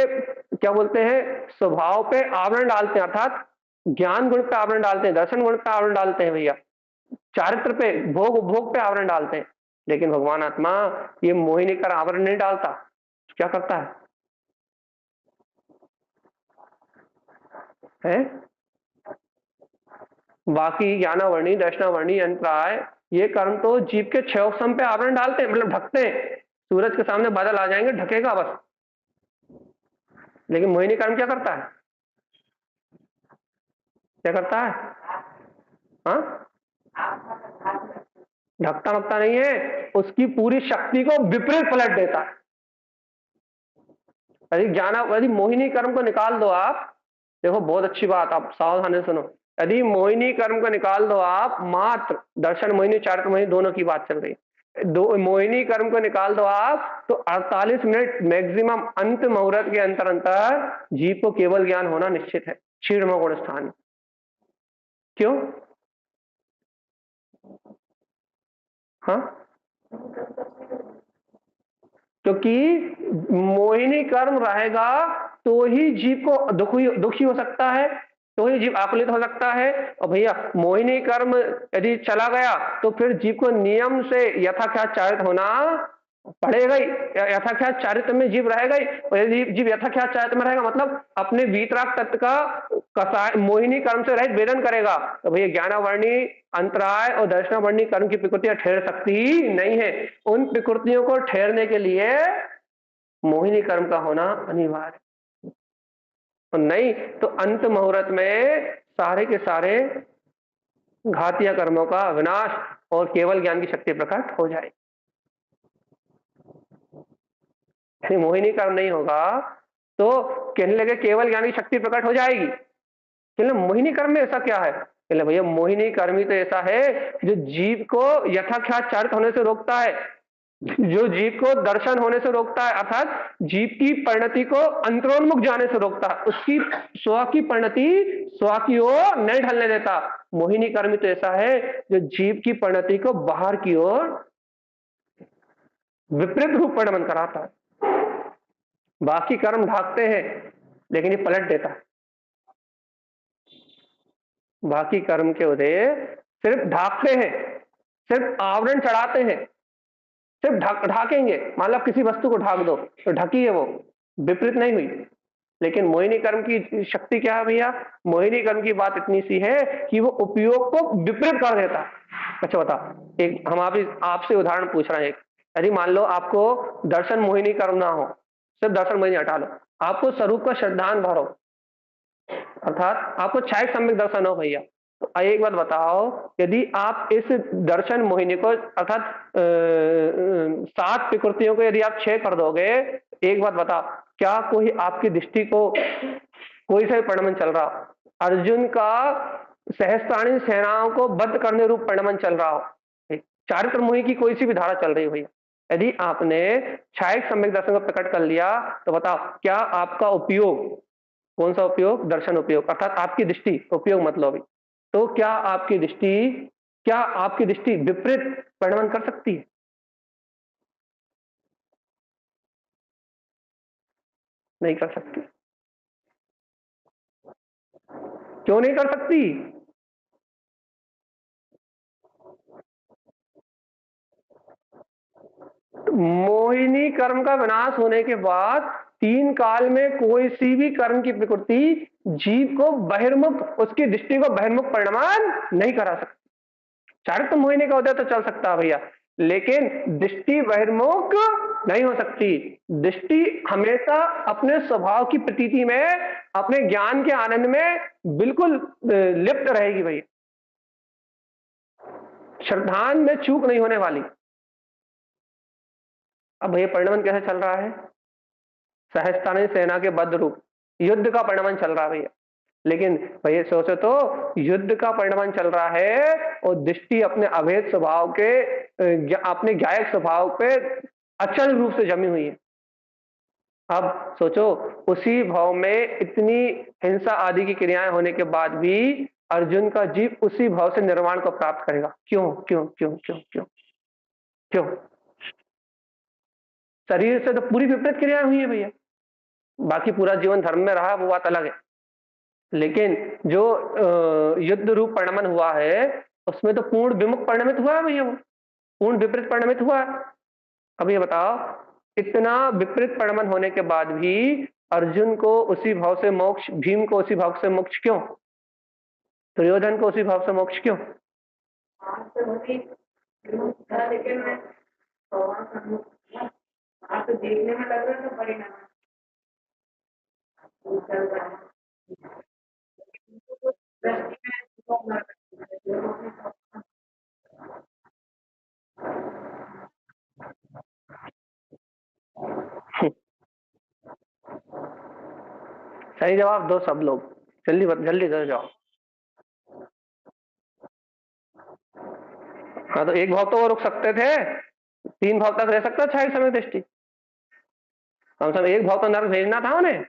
क्या बोलते हैं स्वभाव पे आवरण डालते हैं, अर्थात ज्ञान गुण पे आवरण डालते हैं, दर्शन गुण पे आवरण डालते हैं भैया, चारित्र पे भोग उपभोग पे आवरण डालते हैं। लेकिन भगवान आत्मा ये मोहिनी कर आवरण नहीं डालता। क्या करता है? बाकी ज्ञानावर्णी, दर्शनावर्णी, अंतराय ये कर्म तो जीव के क्षयोक्षम पे आवरण डालते हैं, मतलब ढकते हैं। सूरज के सामने बादल आ जाएंगे, ढकेगा बस। लेकिन मोहिनी कर्म क्या करता है? क्या करता है? हाँ, ढकता मकता नहीं है, उसकी पूरी शक्ति को विपरीत पलट देता है। यदि मोहिनी कर्म को निकाल दो आप, देखो बहुत अच्छी बात, आप सावधानी सुनो, यदि मोहिनी कर्म को निकाल दो आप, मात्र दर्शन मोहिनी चारित्र मोहिनी दोनों की बात चल रही है, दो मोहिनी कर्म को निकाल दो आप तो 48 मिनट मैक्सिमम अंत मुहूर्त के अंतर अंतर जीव को केवल ज्ञान होना निश्चित है, क्षीण गुण स्थान। क्यों? हाँ, क्योंकि मोहिनी कर्म रहेगा तो ही जीव को दुखी हो सकता है, तो ही जीव आकुलित हो सकता है। और भैया मोहिनी कर्म यदि चला गया तो फिर जीव को नियम से यथाख्यात चारित होना पढ़ेगा ही, यथाख्यात चारित्र में जीव रहेगा ही। और यदि जीव यथाख्यात चारित्र में रहेगा मतलब अपने वीतराग तत्व का कसाय मोहिनी कर्म से रहित वेदन करेगा, तो भैया ज्ञानावर्णी अंतराय और दर्शनावर्णी कर्म की प्रकृतियां ठहर सकती नहीं है। उन प्रकृतियों को ठहरने के लिए मोहिनी कर्म का होना अनिवार्य, और नहीं तो अंत मुहूर्त में सारे के सारे घातीय कर्मों का विनाश और केवल ज्ञान की शक्ति प्रकट हो जाएगी। मोहिनी कर्म नहीं होगा तो कहने लगे केवल ज्ञान की शक्ति प्रकट हो जाएगी। कहने मोहिनी कर्म में ऐसा क्या है? कहले भैया मोहिनी कर्म ही तो ऐसा है जो जीव को यथाख्यात चारित होने से रोकता है, जो जीव को दर्शन होने से रोकता है, अर्थात जीव की परिणति को अंतरोन्मुख जाने से रोकता है, उसकी स्व की परिणति स्व की ओर नहीं ढलने देता। मोहिनी कर्म तो ऐसा है जो जीव की परिणति को बाहर की ओर विपरीत रूप परिणमन कराता है। बाकी कर्म ढाकते हैं लेकिन ये पलट देता है। बाकी कर्म के उदय सिर्फ ढाकते हैं, सिर्फ आवरण चढ़ाते हैं, सिर्फ ढाकेंगे। मान लो किसी वस्तु को ढाक दो तो ढकी है, वो विपरीत नहीं हुई। लेकिन मोहिनी कर्म की शक्ति क्या है भैया? मोहिनी कर्म की बात इतनी सी है कि वो उपयोग को विपरीत कर देता है। अच्छा बता, एक हम आपसे उदाहरण पूछ रहे हैं। यदि मान लो आपको दर्शन मोहिनी कर्म ना हो, सिर्फ दर्शन मोहिनी हटा लो, आपको स्वरूप का श्रद्धान भरो, अर्थात आपको छाया सम्यक दर्शन हो भैया, तो एक बात बताओ, यदि आप इस दर्शन मोहिनी को अर्थात 7 प्रकृतियों को यदि आप 6 कर दोगे, एक बात बताओ, क्या कोई आपकी दृष्टि को कोई सा परिणमन चल रहा हो? अर्जुन का सहस्त्राणी सेनाओं को बद्ध करने रूप परिणमन चल रहा हो, चारित्र मोहि की कोई सी भी धारा चल रही हो भैया, यदि आपने छाया सम्यक दर्शन को प्रकट कर लिया तो बताओ क्या आपका उपयोग, कौन सा उपयोग? दर्शन उपयोग, अर्थात आपकी दृष्टि, उपयोग मतलब अभी, तो क्या आपकी दृष्टि विपरीत परिणमन कर सकती है? नहीं कर सकती। क्यों नहीं कर सकती? मोहिनी कर्म का विनाश होने के बाद 3 काल में कोई सी भी कर्म की प्रकृति जीव को बहिर्मुख, उसकी दृष्टि को बहिर्मुख परिणमन नहीं करा सकती। चारित्र मोहिनी का उदय तो चल सकता है भैया, लेकिन दृष्टि बहिर्मुख नहीं हो सकती। दृष्टि हमेशा अपने स्वभाव की प्रतीति में, अपने ज्ञान के आनंद में बिल्कुल लिप्त रहेगी भैया, श्रद्धान में चूक नहीं होने वाली। अब भैया परिणमन कैसे चल रहा है? सहस्त्राणी सेना के बद्ध रूप युद्ध का परिणमन चल रहा है भैया, लेकिन भैया सोचो तो युद्ध का परिणमन चल रहा है और दृष्टि अपने अभेद स्वभाव के, अपने ज्ञायक स्वभाव पे अचल रूप से जमी हुई है। अब सोचो उसी भाव में इतनी हिंसा आदि की क्रियाएं होने के बाद भी अर्जुन का जीव उसी भाव से निर्वाण को प्राप्त करेगा। क्यों क्यों क्यों क्यों क्यों क्यों? शरीर से तो पूरी विपरीत क्रियाएं हुई है भैया, बाकी पूरा जीवन धर्म में रहा वो बात अलग है, लेकिन जो युद्ध रूप परिणमन हुआ है उसमें तो पूर्ण विमुख परिणमित हुआ है भैया, वो पूर्ण विपरीत परिणमित हुआ है। अब ये बताओ इतना विपरीत परिणमन होने के बाद भी अर्जुन को उसी भाव से मोक्ष, भीम को उसी भाव से मोक्ष क्यों, दुर्योधन को उसी भाव से मोक्ष क्यों? देखने में लग रहा था परिणाम सही जवाब दो सब लोग, जल्दी जल्दी दो जवाब। हाँ तो एक भाव तो वो रुक सकते थे, 3 भाव तक रह सकता था एक समय दृष्टि, कम से कम एक भाव तो नर्क भेजना था उन्हें।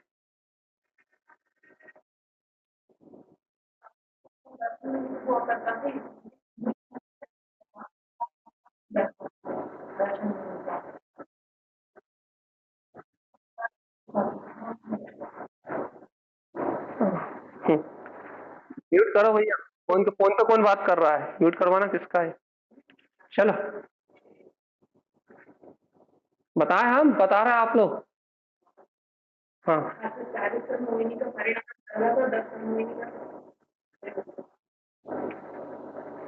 म्यूट करो भैया, फोन पे कौन बात कर रहा है? म्यूट करवाना किसका है? चलो बताए, हम बता रहे हैं आप लोग। हाँ,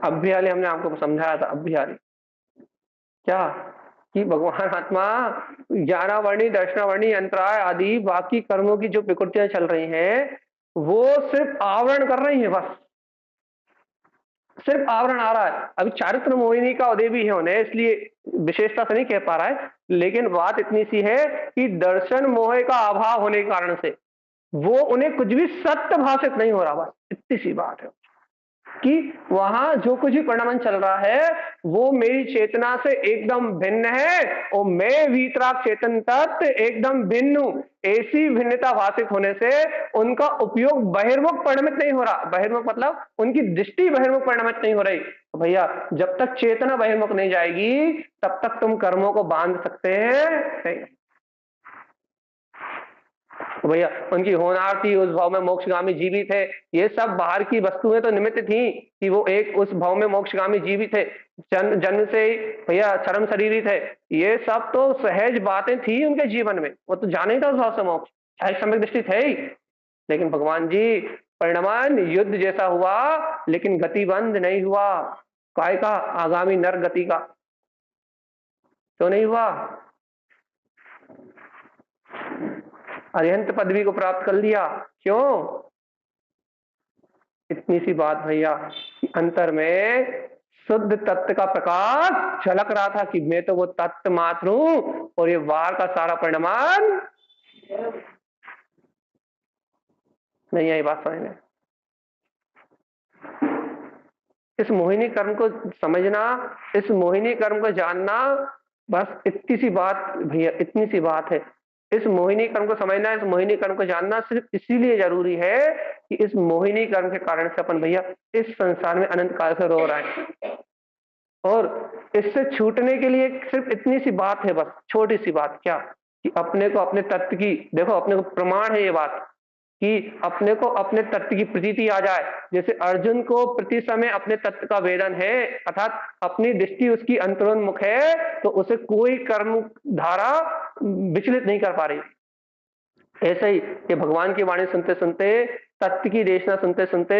अभ्याली हमने आपको समझाया था, अभ्याली क्या, कि भगवान आत्मा 11 वर्णी, दर्शनावर्णी, अंतराय आदि बाकी कर्मों की जो विकृतियां चल रही हैं वो सिर्फ आवरण कर रही हैं, बस सिर्फ आवरण आ रहा है। अभी चारित्र मोहिनी का उदय भी है उन्हें, इसलिए विशेषता से नहीं कह पा रहा है, लेकिन बात इतनी सी है कि दर्शन मोह का अभाव होने के कारण से वो उन्हें कुछ भी सत्य भाषित नहीं हो रहा, बस इतनी सी बात है कि वहां जो कुछ भी परिणाम चल रहा है वो मेरी चेतना से एकदम भिन्न है और मैं वीतराग चेतन तत्व एकदम भिन्न हूं। ऐसी भिन्नता भाषित होने से उनका उपयोग बहिर्मुख परिणमित नहीं हो रहा। बहिर्मुख मतलब उनकी दृष्टि बहिर्मुख परिणमित नहीं हो रही। तो भैया जब तक चेतना बहिर्मुख नहीं जाएगी तब तक तुम कर्मों को बांध सकते हैं। तो भैया उनकी होनार थी, उस भाव में मोक्षगामी जीवित है, ये सब बाहर की वस्तुएं तो निमित्त थी कि वो एक उस भाव में मोक्षगामी जीवित है, जन्म से ही भैया चरम शरीर थे। ये सब तो सहज बातें थी उनके जीवन में, वो तो जाने ही था उस भाव से मोक्ष, शायद सम्यक दृष्टि थे ही। लेकिन भगवान जी परिणमन युद्ध जैसा हुआ लेकिन गति बंद नहीं हुआ। काय का? आगामी नर गति का तो नहीं हुआ, अरिहंत पदवी को प्राप्त कर लिया। क्यों? इतनी सी बात भैया, अंतर में शुद्ध तत्व का प्रकाश झलक रहा था कि मैं तो वो तत्व मात्र हूं और ये वार का सारा परिणाम नहीं आई। बात समझ में? इस मोहिनी कर्म को समझना, इस मोहिनी कर्म को जानना, बस इतनी सी बात भैया, इतनी सी बात है। इस मोहिनी कर्म को समझना, इस मोहिनी कर्म को जानना सिर्फ इसीलिए जरूरी है कि इस मोहिनी कर्म के कारण से अपन भैया इस संसार में अनंत काल से रो रहा है। और इससे छूटने के लिए सिर्फ इतनी सी बात है, बस छोटी सी बात, क्या कि अपने को अपने तत्व की, देखो अपने को प्रमाण है ये बात कि अपने को अपने तत्व की प्रतीति आ जाए। जैसे अर्जुन को प्रति समय अपने तत्व का वेदन है, अर्थात अपनी दृष्टि उसकी अंतरोन्मुख है, तो उसे कोई कर्म धारा विचलित नहीं कर पा रही। ऐसे ही ये भगवान की वाणी सुनते सुनते, तत्व की देशना सुनते सुनते,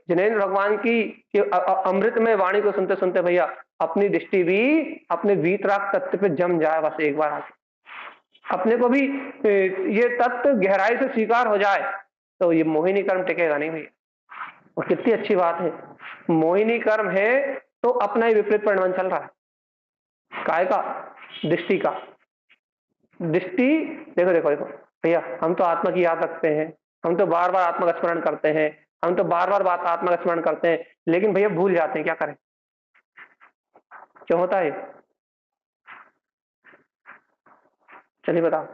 जिनेन्द्र भगवान की अमृत में वाणी को सुनते सुनते भैया अपनी दृष्टि भी अपने वीतराग तत्व पे जम जाए, बस एक बार आके अपने को भी ये तत्व गहराई से स्वीकार हो जाए तो ये मोहिनी कर्म टिकेगा नहीं भैया। और कितनी अच्छी बात है, मोहिनी कर्म है तो अपना ही विपरीत परिणाम चल रहा है। काय का? दृष्टि का। दृष्टि देखो देखो देखो भैया, हम तो आत्मा की याद रखते हैं, हम तो बार बार आत्मा का स्मरण करते हैं, हम तो बार बार बात आत्मा का स्मरण करते हैं, लेकिन भैया भूल जाते हैं। क्या करें? क्यों होता है? चलिए बताओ।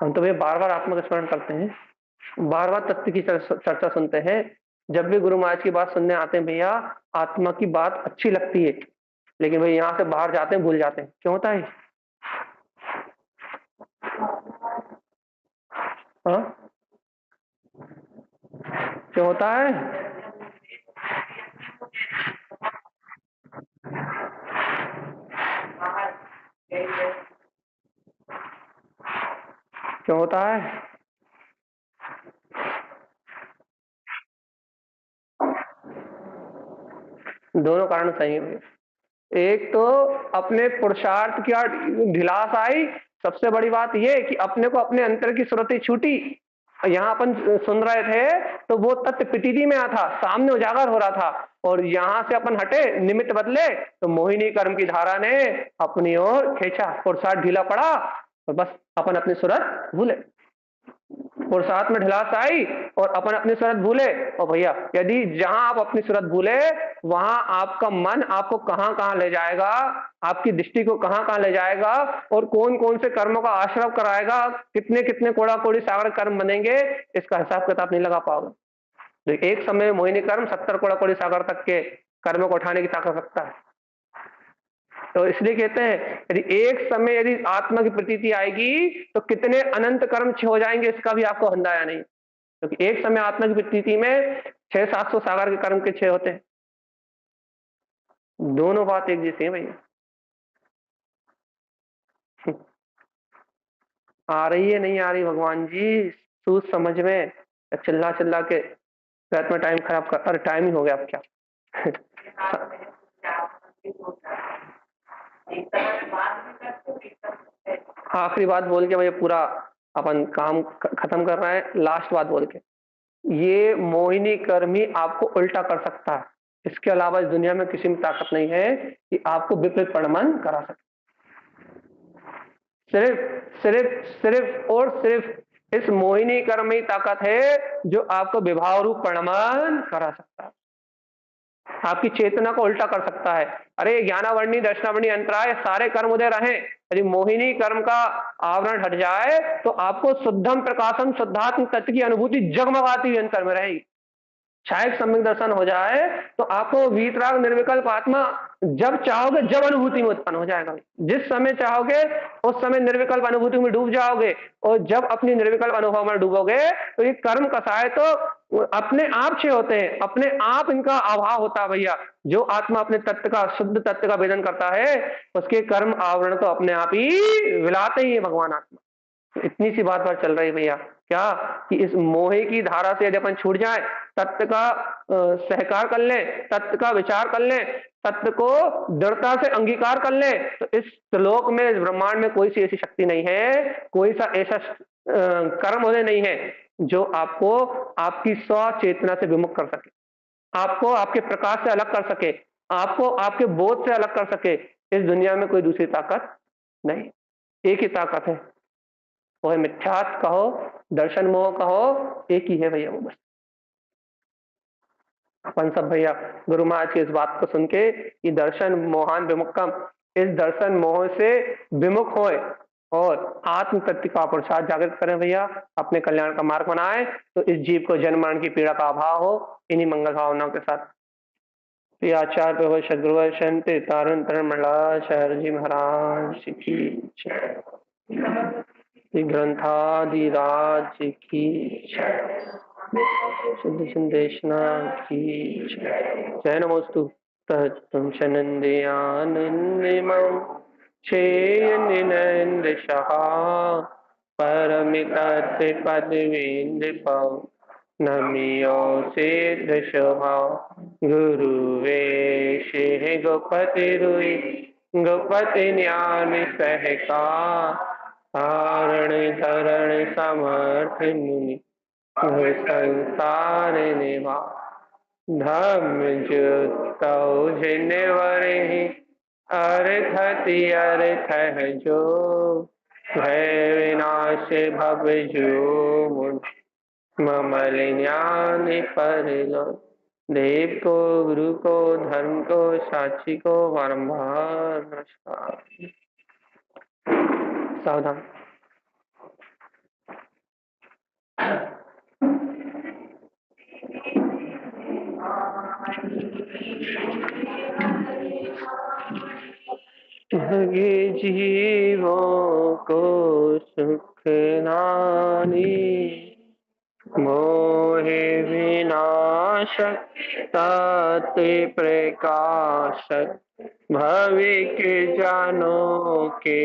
हम तो भैया बार बार आत्मा का स्मरण करते हैं, बार बार तत्व की चर्चा सुनते हैं, जब भी गुरु महाराज की बात सुनने आते हैं भैया आत्मा की बात अच्छी लगती है, लेकिन भैया यहाँ से बाहर जाते हैं भूल जाते हैं। क्यों होता है? हाँ, क्यों होता है? क्यों होता है? दोनों कारण सही है। एक तो अपने पुरुषार्थ की ढिलास आई, सबसे बड़ी बात यह कि अपने को अपने अंतर की सुरति छूटी। यहाँ अपन सुन रहे थे तो वो तत्व प्रतीति में था, सामने उजागर हो रहा था, और यहाँ से अपन हटे, निमित्त बदले तो मोहिनी कर्म की धारा ने अपनी ओर खींचा, पुरुषार्थ ढीला पड़ा और बस अपन अपनी सूरत भूले। पुरुषार्थ में ढिलास आई और अपन अपनी सूरत भूले। और भैया यदि जहां आप अपनी सूरत भूले वहां आपका मन आपको कहां कहां ले जाएगा, आपकी दृष्टि को कहां कहां ले जाएगा और कौन कौन से कर्मों का आश्रव कराएगा, कितने कितने कोड़ा कोड़ी सागर कर्म बनेंगे, इसका हिसाब किताब नहीं लगा पाओगे। तो एक समय मोहिनी कर्म 70 कोड़ा कोड़ी सागर तक के कर्मों को उठाने की ताकत रखता है। तो इसलिए कहते हैं यदि एक समय यदि आत्मा की प्रतीति आएगी तो कितने अनंत कर्म हो जाएंगे इसका भी आपको अंदाजा नहीं, क्योंकि तो एक समय आत्मा की प्रतीति में 600-700 सागर के कर्म के 6 होते हैं। दोनों बात एक जैसी है भैया। आ रही है नहीं आ रही भगवान जी सूझ समझ में, या चिल्ला चिल्ला के रात में टाइम खराब कर, अरे टाइम ही हो गया अब क्या। आखिरी बात बोल के भैया पूरा अपन काम खत्म कर रहे हैं, लास्ट बात बोल के, ये मोहिनी कर्म ही आपको उल्टा कर सकता है, इसके अलावा इस दुनिया में किसी में ताकत नहीं है कि आपको विपरीत परिणाम करा सके। सिर्फ सिर्फ सिर्फ और सिर्फ इस मोहिनी कर्म ही ताकत है जो आपको विभाव रूप परिणाम करा सकता है, आपकी चेतना को उल्टा कर सकता है। अरे ज्ञानावर्णी दर्शनावर्णी अंतराय सारे कर्म उदय रहे, यदि मोहिनी कर्म का आवरण हट जाए तो आपको शुद्धम प्रकाशम शुद्धात्म तत्व की अनुभूति जगमगाती हुई अंतर में रहेगी। क्षायक सम्यक दर्शन हो जाए तो आपको वीतराग निर्विकल्प आत्मा जब चाहोगे जब अनुभूति में उत्पन्न हो जाएगा, जिस समय चाहोगे उस समय निर्विकल्प अनुभूति में डूब जाओगे, और जब अपनी निर्विकल्प अनुभव में डूबोगे तो ये कर्म कसाय तो अपने आप छे होते हैं, अपने आप इनका अभाव होता है भैया। जो आत्मा अपने तत्व का शुद्ध तत्व का वेदन करता है उसके कर्म आवरण तो अपने आप ही विलाते ही है भगवान आत्मा। इतनी सी बात पर चल रही भैया क्या कि इस मोहे की धारा से यदि अपन छूट जाए, तत्व का सहकार कर ले, तत्व का विचार कर ले, तत्व को दृढ़ता से अंगीकार कर ले, तो इस श्लोक में इस ब्रह्मांड में कोई सी ऐसी शक्ति नहीं है, कोई सा ऐसा कर्म होने नहीं है जो आपको आपकी स्व चेतना से विमुख कर सके, आपको आपके प्रकाश से अलग कर सके, आपको आपके बोध से अलग कर सके। इस दुनिया में कोई दूसरी ताकत नहीं, एक ही ताकत है, वो है मिथ्यात्व कहो, दर्शन मोह कहो, एक ही है भैया वो बस। अपन सब भैया गुरु महाराज की इस बात को सुन के कि दर्शन मोहान विमुक्तम, इस दर्शन मोह से विमुख होए और आत्म तत्व का पुरुषार्थ जागृत करें भैया, अपने कल्याण का मार्ग बनाए, तो इस जीव को जन्म मरण की पीड़ा का अभाव हो। इन्हीं मंगल भावनाओं के साथ आचार्य हो सदगुरु शांति तारण तरण मंडलाचार्य जी महाराज की जय। श्री ग्रंथादिराज की जय। शुद्ध संदेशना की जय। जय नमोस्तु तत्त्वं शनन्दयानन्दमं छेयनिनन्दशः परमितत्पदवीन्द्रपौ नमियो सिद्धशोभा गुरुवे शेह गोपतिरुई गोपति ज्ञान सहका तारण धरण समर्थ मुनि संसार निवा धर्म जुतौ जिनवरहि अर्थति अर्थ है जो भय विनाश भव जो ममल ज्ञान पर लो देव को गुरु को धर्म को साक्षी को बारंबार नमस्कार। सावधान। भगे जीवों को सुख नानी मोहे विनाशक तत्व प्रकाशक भविक जनों के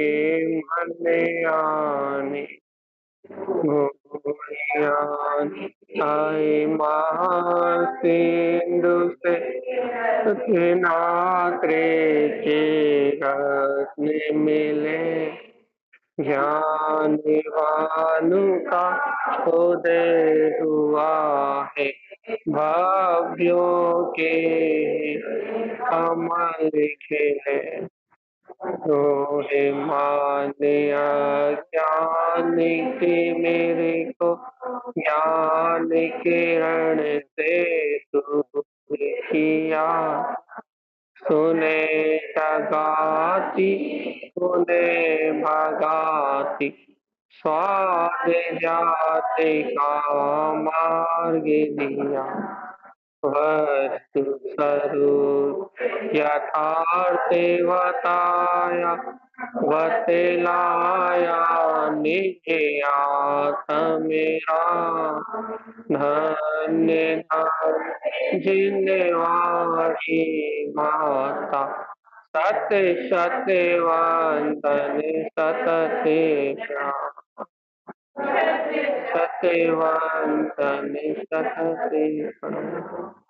मन आने आई महासिंधु से नात्रे के रत्न मिले ज्ञान भानु का उदय हुआ है भव्यों के अमर खिले तो हे मानिया ज्ञान के मेरे को ज्ञान किरण से दूर किया सुने जगाती सुने भगाती स्वाद जाति का मार्ग दिया वस्तु स्वरूप यथार्थ बताया बतलाया निज आत्म मेरा धन्य धन्य जिनवारी माता सत्य सत्यवंतन सतते सत्यवान निस्तथ से प्रणव।